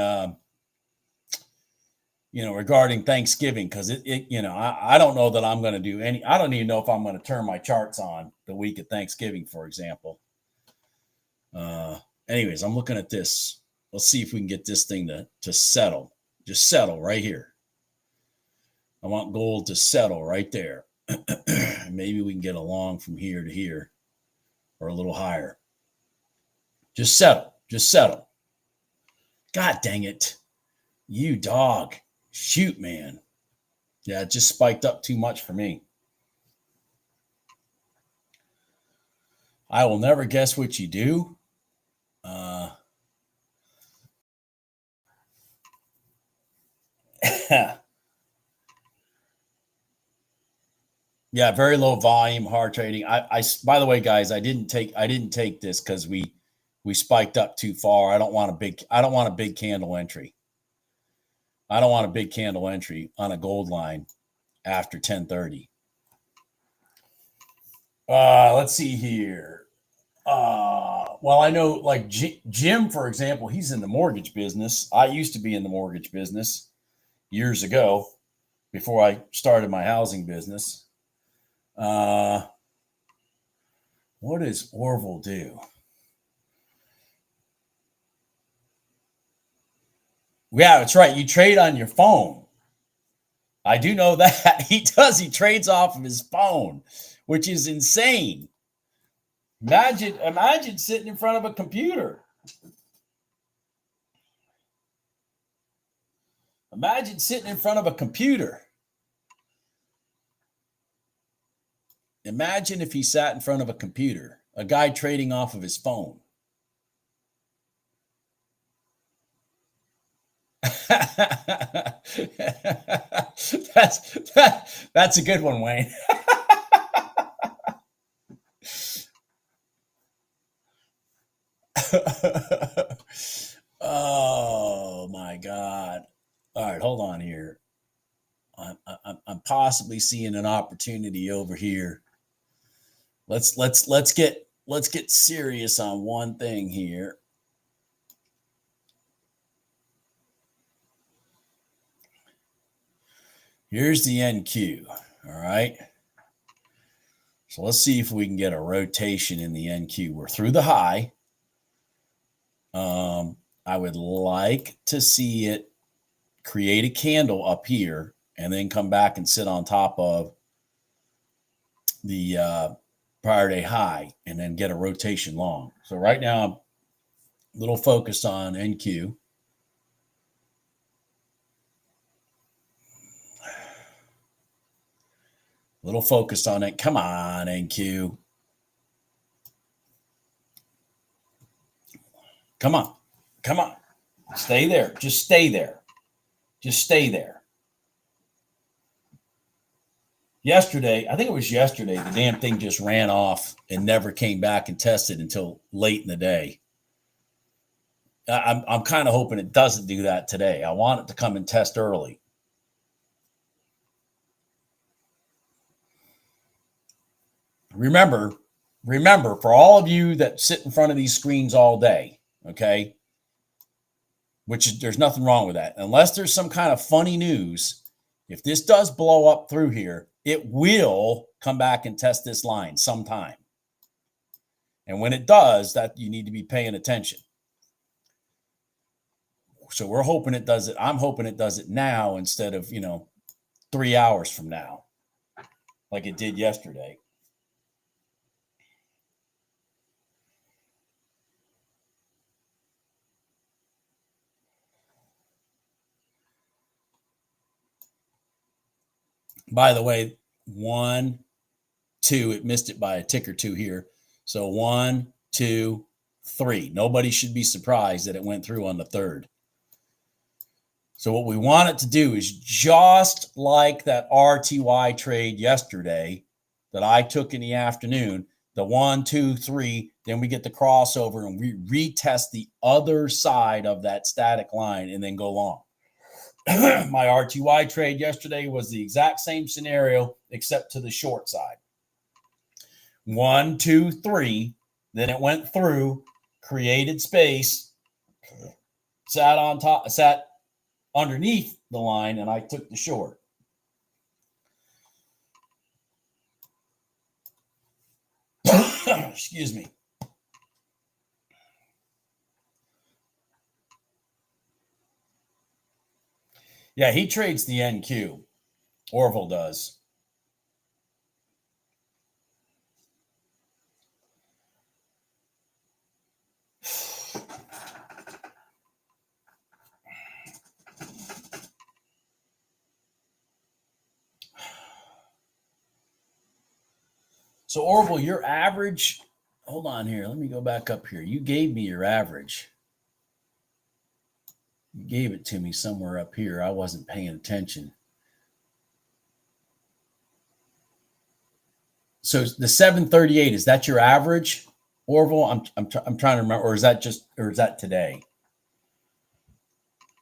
Speaker 1: Thanksgiving, because I don't know that I'm going to do any. I don't even know if I'm going to turn my charts on the week of Thanksgiving, for example. Anyways, I'm looking at this. Let's see if we can get this thing to settle. Just settle right here. I want gold to settle right there. Maybe we can get along from here to here or a little higher. Just settle. Just settle. God dang it. You dog. Shoot, man. Yeah, it just spiked up too much for me. I will never guess what you do. Yeah, very low volume, hard trading. I by the way, guys, I didn't take this because we spiked up too far. I don't want a big candle entry. I don't want a big candle entry on a gold line after 10:30. Let's see here. Well, I know like Jim, for example, he's in the mortgage business. I used to be in the mortgage business years ago before I started my housing business. What does Orville do? Yeah, that's right. You trade on your phone. I do know that. He does. He trades off of his phone, which is insane. Imagine sitting in front of a computer. Imagine sitting in front of a computer. Imagine if he sat in front of a computer, a guy trading off of his phone. That's a good one, Wayne. Oh my God. All right, hold on here. I'm possibly seeing an opportunity over here. Let's get serious on one thing here. Here's the NQ. All right. So let's see if we can get a rotation in the NQ. We're through the high. I would like to see it create a candle up here and then come back and sit on top of the prior day high and then get a rotation long. So right now I'm a little focused on NQ. A little focused on it. Come on, NQ. Come on. Come on. Stay there. Just stay there. Just stay there. Yesterday, I think it was yesterday, the damn thing just ran off and never came back and tested until late in the day. I'm kind of hoping it doesn't do that today. I want it to come and test early. Remember, for all of you that sit in front of these screens all day, okay, which there's nothing wrong with that. Unless there's some kind of funny news, if this does blow up through here, it will come back and test this line sometime. And when it does, that you need to be paying attention. So we're hoping it does it. I'm hoping it does it now instead of, 3 hours from now, like it did yesterday. By the way, 1, 2, it missed it by a tick or two here. So 1, 2, 3. Nobody should be surprised that it went through on the third. So what we want it to do is just like that RTY trade yesterday that I took in the afternoon, the 1, 2, 3, then we get the crossover and we retest the other side of that static line and then go long. My RTY trade yesterday was the exact same scenario except to the short side. 1, 2, 3, then it went through, created space, sat on top, sat underneath the line, and I took the short. Excuse me. Yeah, he trades the NQ. Orville does. So, Orville, your average, hold on here. Let me go back up here. You gave me your average. You gave it to me somewhere up here. I wasn't paying attention. So the 738, is that your average, Orville? I'm trying to remember, or is that today?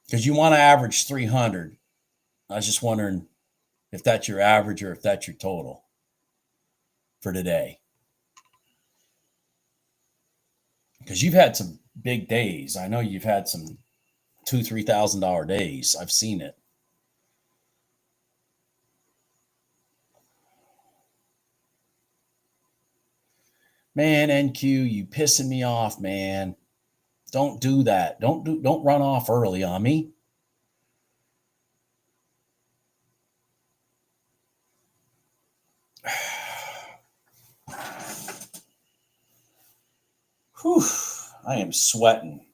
Speaker 1: Because you want to average 300. I was just wondering if that's your average or if that's your total for today. because you've had some big days. I know you've had some $2,000-$3,000 days. I've seen it. Man, NQ, you pissing me off, man. Don't do that. Don't run off early on me. Whew, I am sweating.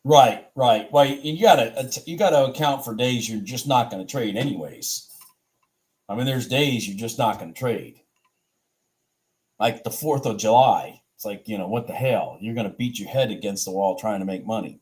Speaker 1: Right. Well, you gotta account for days you're just not going to trade anyways. I mean, there's days you're just not going to trade. Like the 4th of July. It's like, what the hell? You're going to beat your head against the wall trying to make money.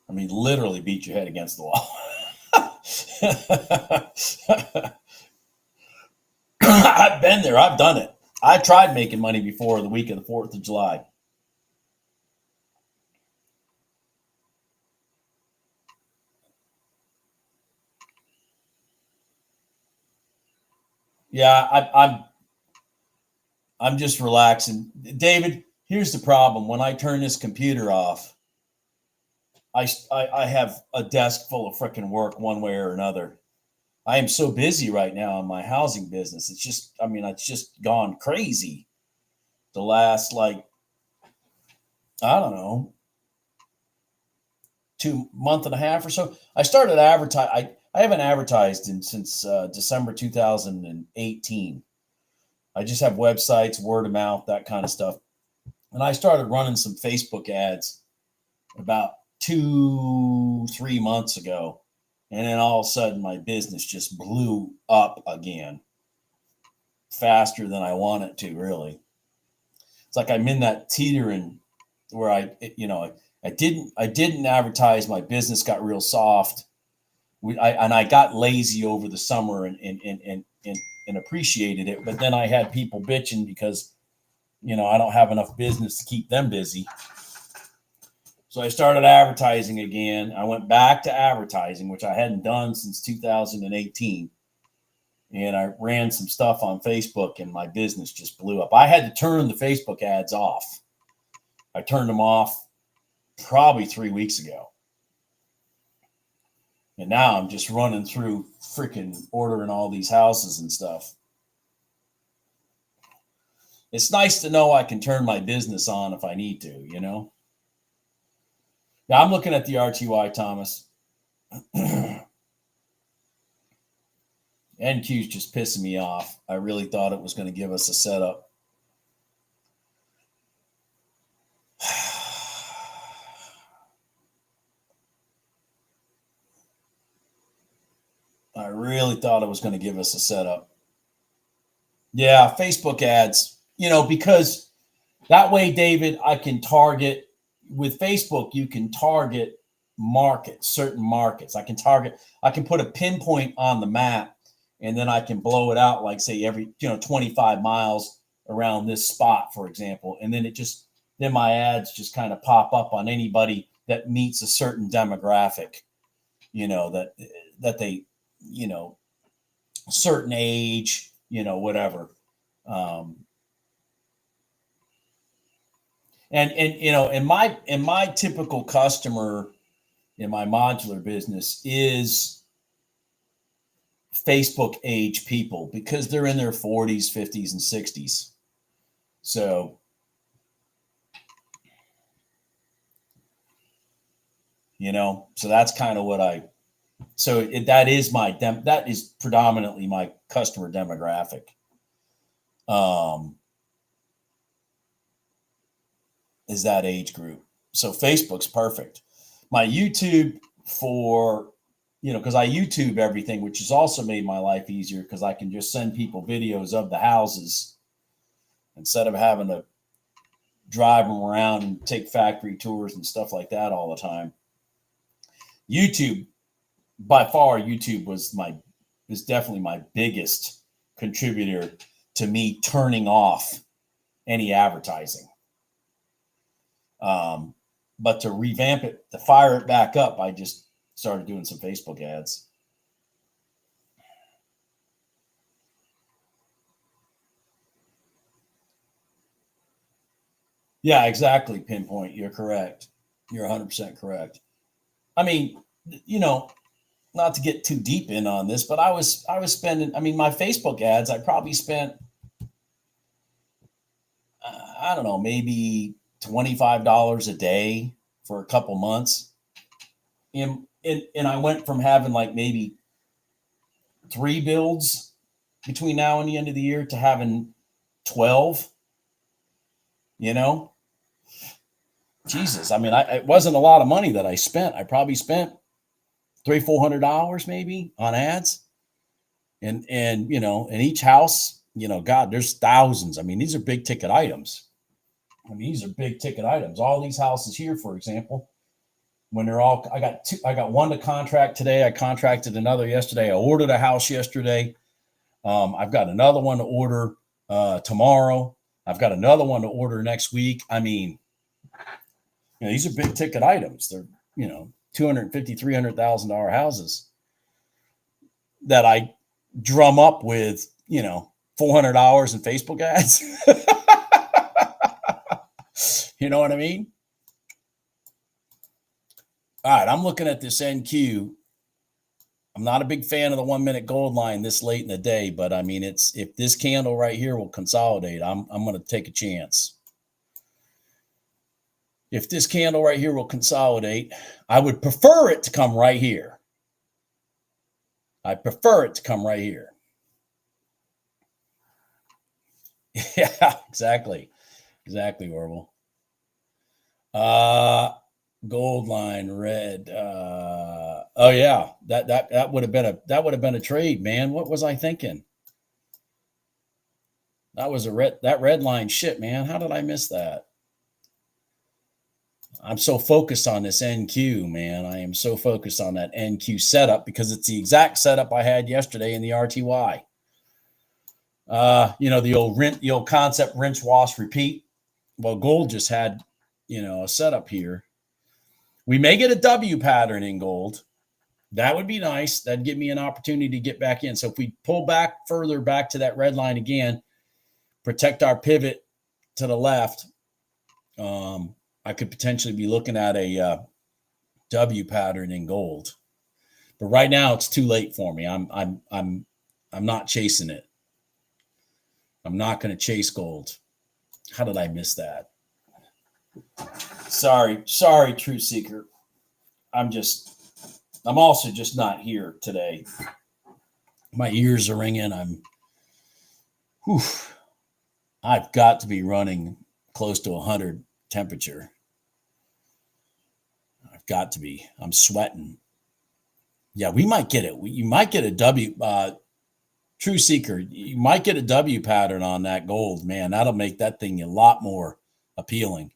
Speaker 1: I mean, literally beat your head against the wall. I've been there. I've done it. I tried making money before the week of the 4th of July. Yeah, I'm just relaxing. David, here's the problem. When I turn this computer off, I have a desk full of freaking work one way or another. I am so busy right now in my housing business. It's just gone crazy. The last, I don't know, 2.5 months or so. I started advertise. I haven't advertised since December 2018. I just have websites, word of mouth, that kind of stuff. And I started running some Facebook ads about 2-3 months ago. And then all of a sudden my business just blew up again faster than I want it to, really. It's like I'm in that teetering where I didn't advertise. My business got real soft. I got lazy over the summer and appreciated it. But then I had people bitching because, I don't have enough business to keep them busy. So I started advertising again. I went back to advertising, which I hadn't done since 2018. And I ran some stuff on Facebook and my business just blew up. I had to turn the Facebook ads off. I turned them off probably 3 weeks ago. And now I'm just running through freaking ordering all these houses and stuff. It's nice to know I can turn my business on if I need to, Now I'm looking at the RTY, Thomas. NQ's just pissing me off. I really thought it was going to give us a setup. I really thought it was going to give us a setup. Yeah, Facebook ads, because that way, David, I can target. With Facebook, you can target certain markets. I can put a pinpoint on the map, and then I can blow it out, like say every 25 miles around this spot, for example. And then then my ads just kind of pop up on anybody that meets a certain demographic, that they, certain age, whatever. And my typical customer in my modular business is Facebook age people because they're in their 40s, 50s, and 60s. So, so that's kind of what that is predominantly my customer demographic. Is that age group. So Facebook's perfect. My YouTube for because I YouTube everything, which has also made my life easier because I can just send people videos of the houses instead of having to drive them around and take factory tours and stuff like that all the time. YouTube, by far, YouTube was definitely my biggest contributor to me turning off any advertising. But to revamp it, to fire it back up, I just started doing some Facebook ads. Yeah, exactly. Pinpoint. You're correct. You're 100% correct. I mean, not to get too deep in on this, but I was spending, my Facebook ads, I probably spent, I don't know, maybe $25 a day for a couple months. And I went from having like maybe 3 builds between now and the end of the year to having 12, Jesus. It wasn't a lot of money that I spent. I probably spent $300-$400 maybe on ads. And in each house, God, there's thousands. These are big ticket items. These are big ticket items. All these houses here, for example, when they're all, I got one to contract today. I contracted another yesterday. I ordered a house yesterday. I've got another one to order tomorrow. I've got another one to order next week. These are big ticket items. They're, $250,000, $300,000 houses that I drum up with, $400 in Facebook ads. You know what I mean? All right, I'm looking at this NQ. I'm not a big fan of the 1 minute gold line this late in the day, but it's, if this candle right here will consolidate, I'm going to take a chance. If this candle right here will consolidate, I would prefer it to come right here. I prefer it to come right here. Yeah, exactly. Exactly, Orville. Gold line red. Oh yeah, that would have been a trade, man. What was I thinking? That was that red line shit, man. How did I miss that? I'm so focused on this NQ, man. I am so focused on that NQ setup because it's the exact setup I had yesterday in the RTY. The old concept, rinse, wash, repeat. Well, gold just had, a setup here. We may get a W pattern in gold. That would be nice. That'd give me an opportunity to get back in. So if we pull back further back to that red line again, protect our pivot to the left, I could potentially be looking at a W pattern in gold. But right now it's too late for me. I'm not chasing it. I'm not going to chase gold. How did I miss that? Sorry, Truth Seeker. I'm also just not here today. My ears are ringing. I've got to be running close to 100 temperature. I've got to be. I'm sweating. Yeah, we might get it. You might get a W. True Seeker, you might get a W pattern on that gold, man. That'll make that thing a lot more appealing.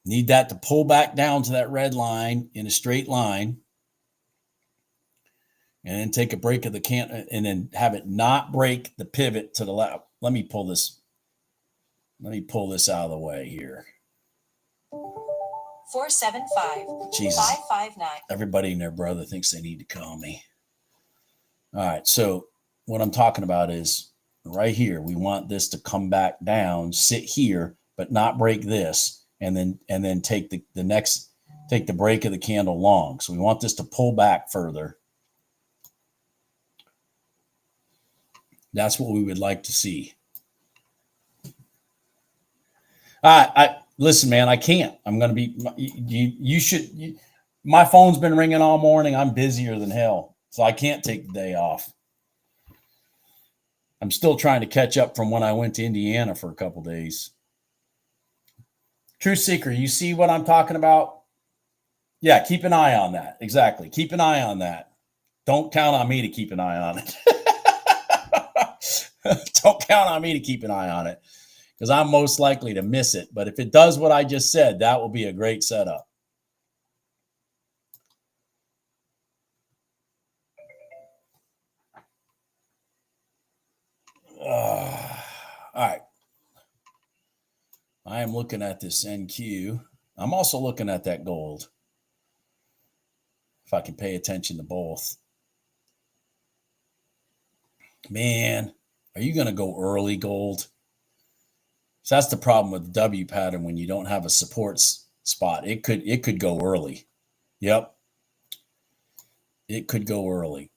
Speaker 1: Need that to pull back down to that red line in a straight line, and then take a break of the can, and then have it not break the pivot to the left. Let me pull this out of the way here.
Speaker 2: 475.
Speaker 1: Jesus.
Speaker 2: 559.
Speaker 1: Everybody and their brother thinks they need to call me. All right, so what I'm talking about is right here. We want this to come back down, sit here, but not break this, and then take the break of the candle long. So we want this to pull back further. That's what we would like to see. Listen, man, I can't. I'm going to be. You should. My phone's been ringing all morning. I'm busier than hell. So I can't take the day off. I'm still trying to catch up from when I went to Indiana for a couple days. Truth Seeker, you see what I'm talking about? Yeah, keep an eye on that. Exactly. Keep an eye on that. Don't count on me to keep an eye on it. Don't count on me to keep an eye on it because I'm most likely to miss it. But if it does what I just said, that will be a great setup. All right. I am looking at this NQ. I'm also looking at that gold. If I can pay attention to both. Man, are you going to go early, gold? So that's the problem with the W pattern when you don't have a support spot. It could go early. Yep. It could go early.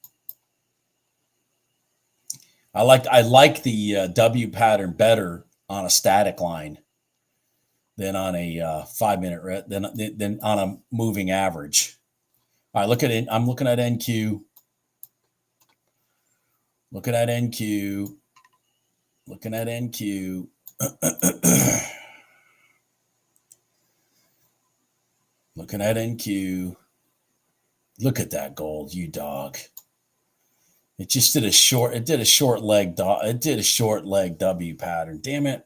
Speaker 1: I like the W pattern better on a static line than on a 5 minute than on a moving average. All right, look at it. I'm looking at NQ. Looking at NQ. Looking at NQ. Looking at NQ. Look at that gold, you dog. It just did a short. It did a short leg. It did a short leg W pattern. Damn it!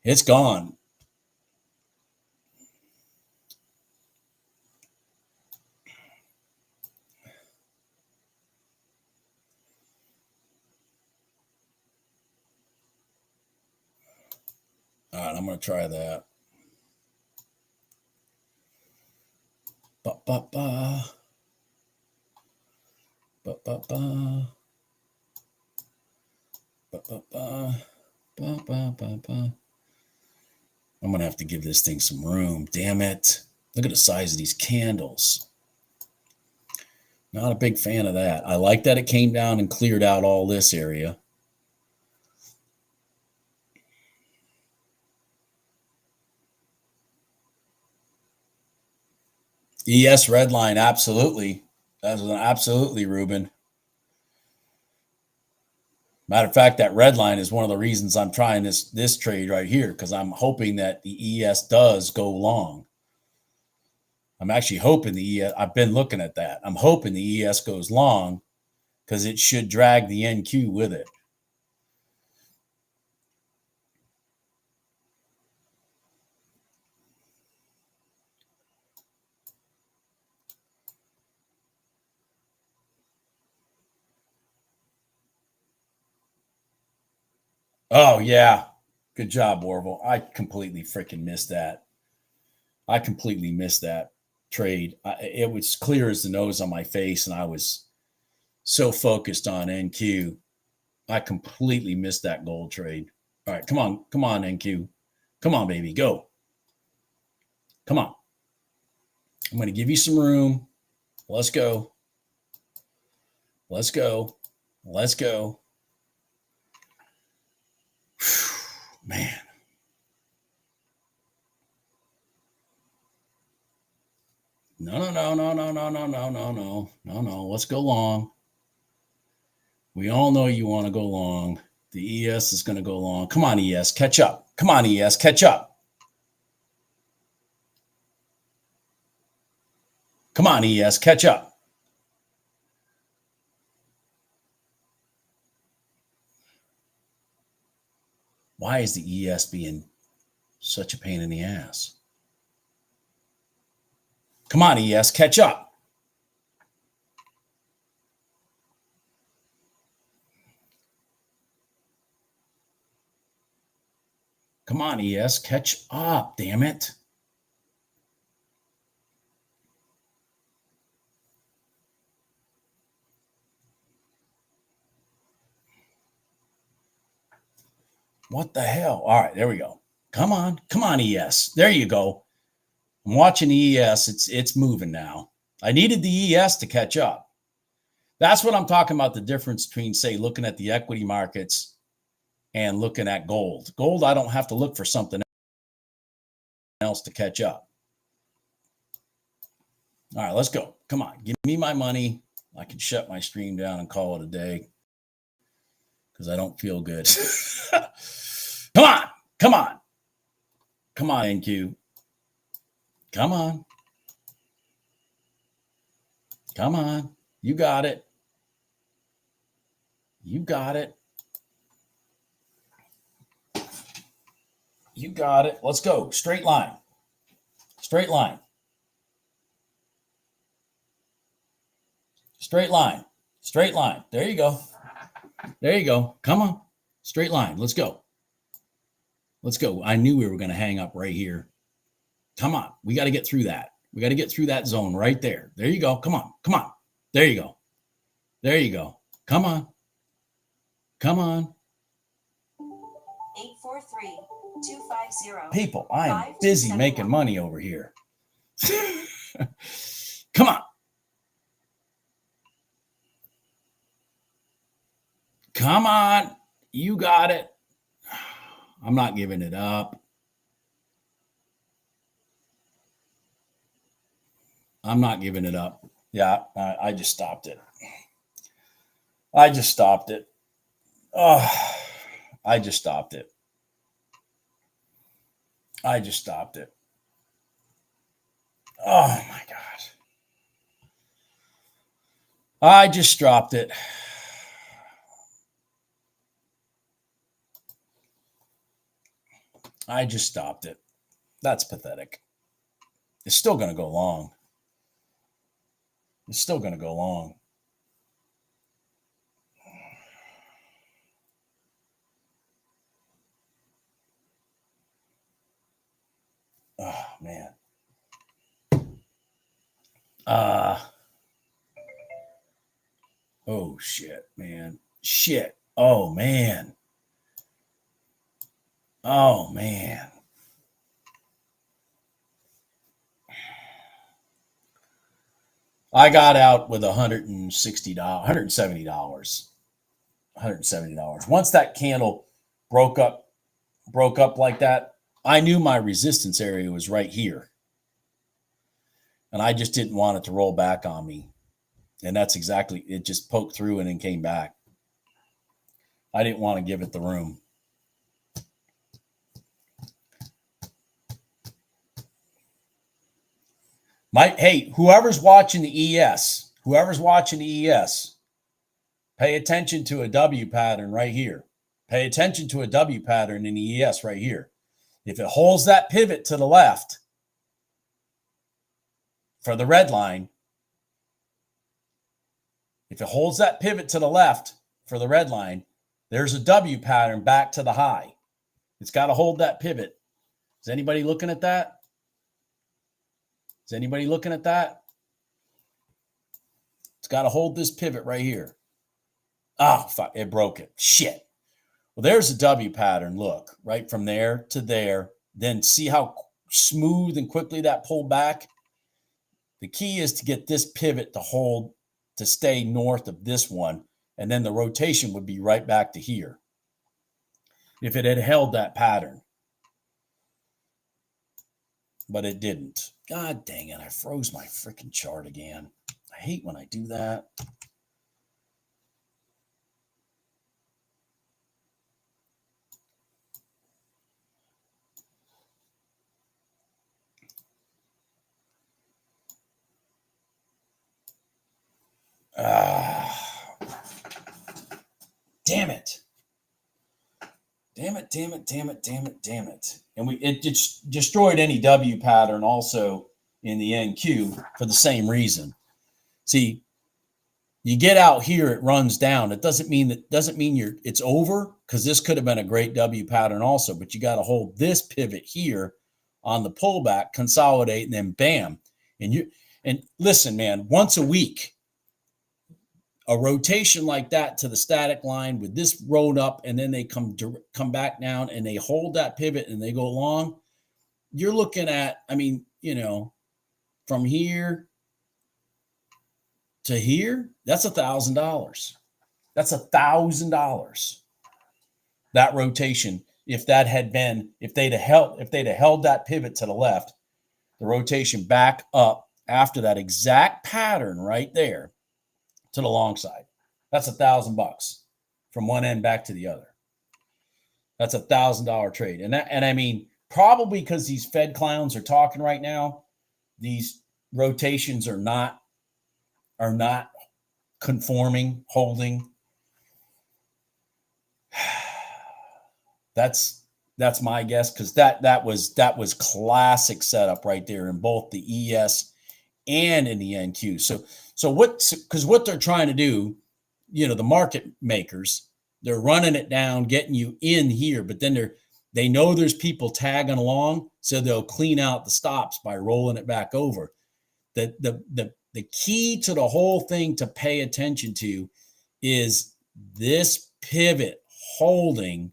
Speaker 1: It's gone. All right, I'm going to try that. Ba, ba, ba. Ba, ba, ba. Ba, ba, ba. Ba, ba, ba, ba. I'm going to have to give this thing some room. Damn it. Look at the size of these candles. Not a big fan of that. I like that it came down and cleared out all this area. ES red line, absolutely. That's absolutely, Ruben. Matter of fact, that red line is one of the reasons I'm trying this trade right here, because I'm hoping that the ES does go long. I'm actually hoping the ES, I've been looking at that. I'm hoping the ES goes long because it should drag the NQ with it. Oh, yeah. Good job, Orville. I completely freaking missed that. I completely missed that trade. It was clear as the nose on my face, and I was so focused on NQ. I completely missed that gold trade. All right, come on, NQ. Come on, baby, go. Come on. I'm going to give you some room. Let's go. Let's go. Let's go. Whew, man. No. Let's go long. We all know you want to go long. The ES is going to go long. Come on, ES, catch up. Come on, ES, catch up. Come on, ES, catch up. Why is the ES being such a pain in the ass? Come on, ES, catch up. Come on, ES, catch up, damn it. What the hell? All right, there we go. Come on, ES. There you go. I'm watching the ES. It's moving now. I needed the ES to catch up. That's what I'm talking about, the difference between, say, looking at the equity markets and looking at gold. Gold, I don't have to look for something else to catch up. All right, let's go. Come on, give me my money. I can shut my stream down and call it a day because I don't feel good. Come on, NQ. Come on. Come on. You got it. You got it. You got it. Let's go. Straight line. Straight line. Straight line. Straight line. There you go. There you go. Come on. Straight line. Let's go. Let's go. I knew we were going to hang up right here. Come on. We got to get through that. We got to get through that zone right there. There you go. Come on. Come on. There you go. There you go. Come on. Come on.
Speaker 2: 843-250.
Speaker 1: People, I am busy making money over here. Come on. Come on. You got it. I'm not giving it up. I'm not giving it up. Yeah, I just stopped it. I just stopped it. Oh, I just stopped it. I just stopped it. Oh, my God. I just dropped it. I just stopped it. That's pathetic. It's still going to go long. It's still going to go long. Oh, man. Oh, shit, man. Shit. Oh, man. Oh, man. I got out with $160, $170. $170. Once that candle broke up like that, I knew my resistance area was right here. And I just didn't want it to roll back on me. And that's exactly, it just poked through and then came back. I didn't want to give it the room. Hey, whoever's watching the ES, pay attention to a W pattern right here. Pay attention to a W pattern in the ES right here. If it holds that pivot to the left for the red line, if it holds that pivot to the left for the red line, there's a W pattern back to the high. It's got to hold that pivot. Is anybody looking at that? Is anybody looking at that? It's got to hold this pivot right here. Oh, fuck, it broke it. Shit. Well, there's a W pattern. Look, right from there to there. Then see how smooth and quickly that pulled back? The key is to get this pivot to hold, to stay north of this one, and then the rotation would be right back to here if it had held that pattern. But it didn't. God dang it, I froze my freaking chart again. I hate when I do that. Damn it. Damn it, damn it, damn it, damn it, damn it. And it destroyed any W pattern also in the NQ for the same reason. See, you get out here, it runs down. It doesn't mean it's over, because this could have been a great W pattern also, but you got to hold this pivot here on the pullback, consolidate, and then bam. And listen, man, once a week, a rotation like that to the static line with this rolled up, and then they come back down and they hold that pivot and they go long. You're looking at, from here to here, that's $1,000. That's $1,000. That rotation, if they'd have held that pivot to the left, the rotation back up after that exact pattern right there to the long side, that's $1,000 from one end back to the other. That's $1,000 trade. And I mean, probably because these Fed clowns are talking right now, these rotations are not conforming, holding. That's my guess, because that was classic setup right there in both the ES and in the NQ. So because what they're trying to do, the market makers, they're running it down, getting you in here, but then they know there's people tagging along, so they'll clean out the stops by rolling it back over. The key to the whole thing to pay attention to is this pivot holding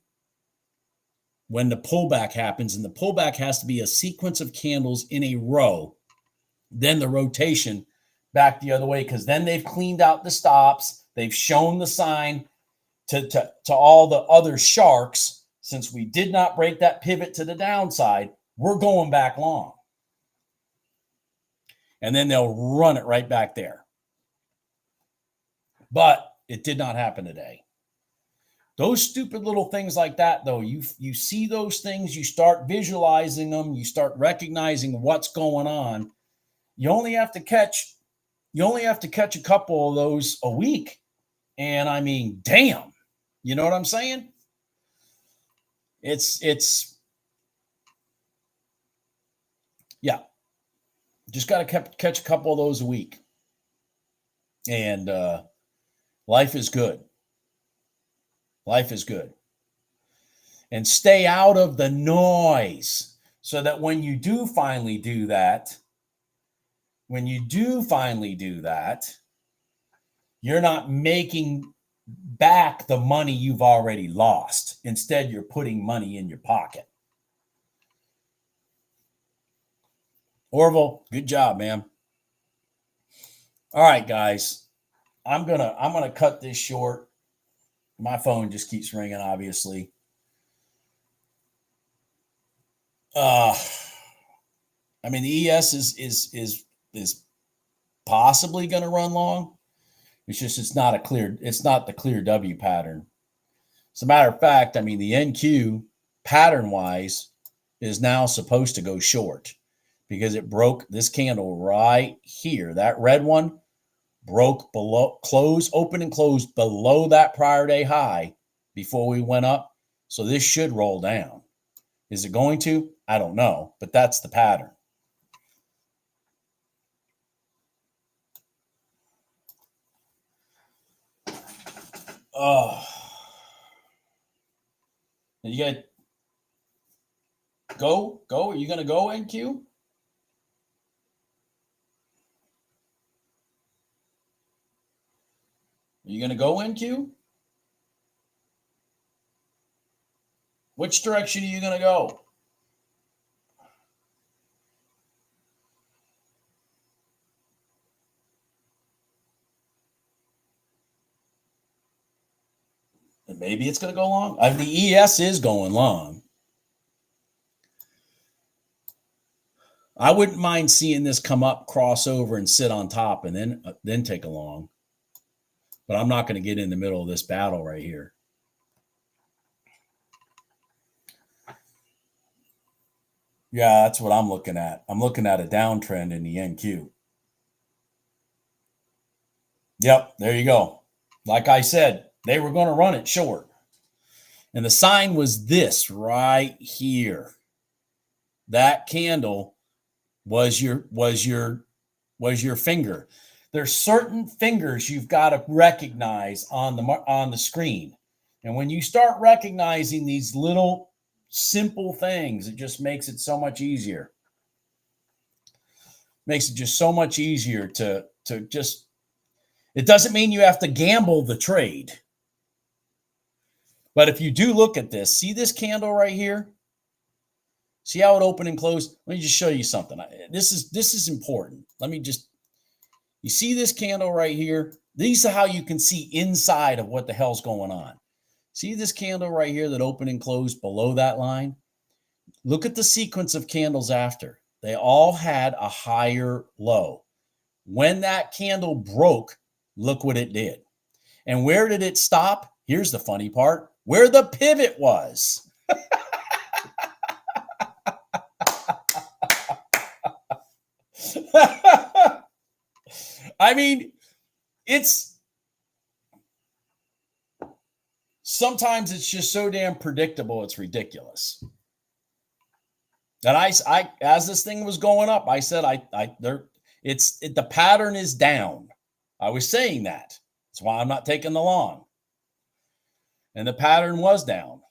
Speaker 1: when the pullback happens, and the pullback has to be a sequence of candles in a row, then the rotation back the other way, because then they've cleaned out the stops, they've shown the sign to all the other sharks. Since we did not break that pivot to the downside, we're going back long. And then they'll run it right back there. But it did not happen today. Those stupid little things like that, though, you see those things, you start visualizing them, you start recognizing what's going on. You only have to catch a couple of those a week. And I mean, damn, you know what I'm saying? It's yeah, just got to catch a couple of those a week. And life is good. Life is good. And stay out of the noise, so that when you do finally do that, you're not making back the money you've already lost. Instead, you're putting money in your pocket. Orville, good job, man. All right, guys. I'm gonna cut this short. My phone just keeps ringing, obviously. I mean, the ES is possibly going to run long. It's not the clear W pattern. As a matter of fact, I mean, the NQ pattern wise is now supposed to go short, because it broke this candle right here. That red one broke below, open and closed below that prior day high before we went up. So this should roll down. Is it going to? I don't know, but that's the pattern. Oh, you got go. Are you going to go, NQ? Are you going to go, NQ? Which direction are you going to go? And maybe it's going to go long. The ES is going long. I wouldn't mind seeing this come up, cross over, and sit on top, and then take a long. But I'm not going to get in the middle of this battle right here. Yeah, that's what I'm looking at. I'm looking at a downtrend in the NQ. Yep, there you go. Like I said, they were going to run it short. And the sign was this right here. That candle was your finger. There's certain fingers you've got to recognize on the screen. And when you start recognizing these little simple things, it just makes it so much easier. Makes it just so much easier to just, it doesn't mean you have to gamble the trade. But if you do look at this, see this candle right here? See how it opened and closed? Let me just show you something. This is important. You see this candle right here? These are how you can see inside of what the hell's going on. See this candle right here that opened and closed below that line? Look at the sequence of candles after. They all had a higher low. When that candle broke, look what it did. And where did it stop? Here's the funny part. Where the pivot was. I mean, sometimes it's just so damn predictable. It's ridiculous. And I as this thing was going up, I said, the pattern is down. I was saying that. That's why I'm not taking the long. And the pattern was down.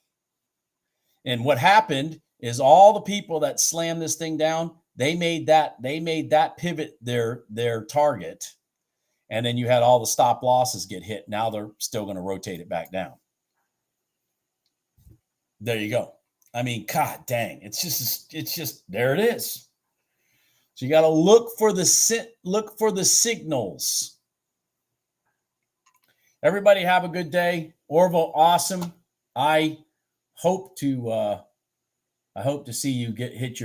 Speaker 1: And what happened is all the people that slammed this thing down, they made that pivot their target. And then you had all the stop losses get hit. Now they're still going to rotate it back down. There you go. I mean, God dang, it's just there it is. So you got to look for the signals. Everybody have a good day. Orville, awesome. I hope to see you hit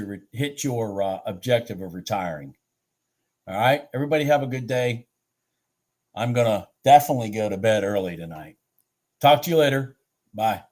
Speaker 1: your objective of retiring. All right, everybody have a good day. I'm gonna definitely go to bed early tonight. Talk to you later. Bye.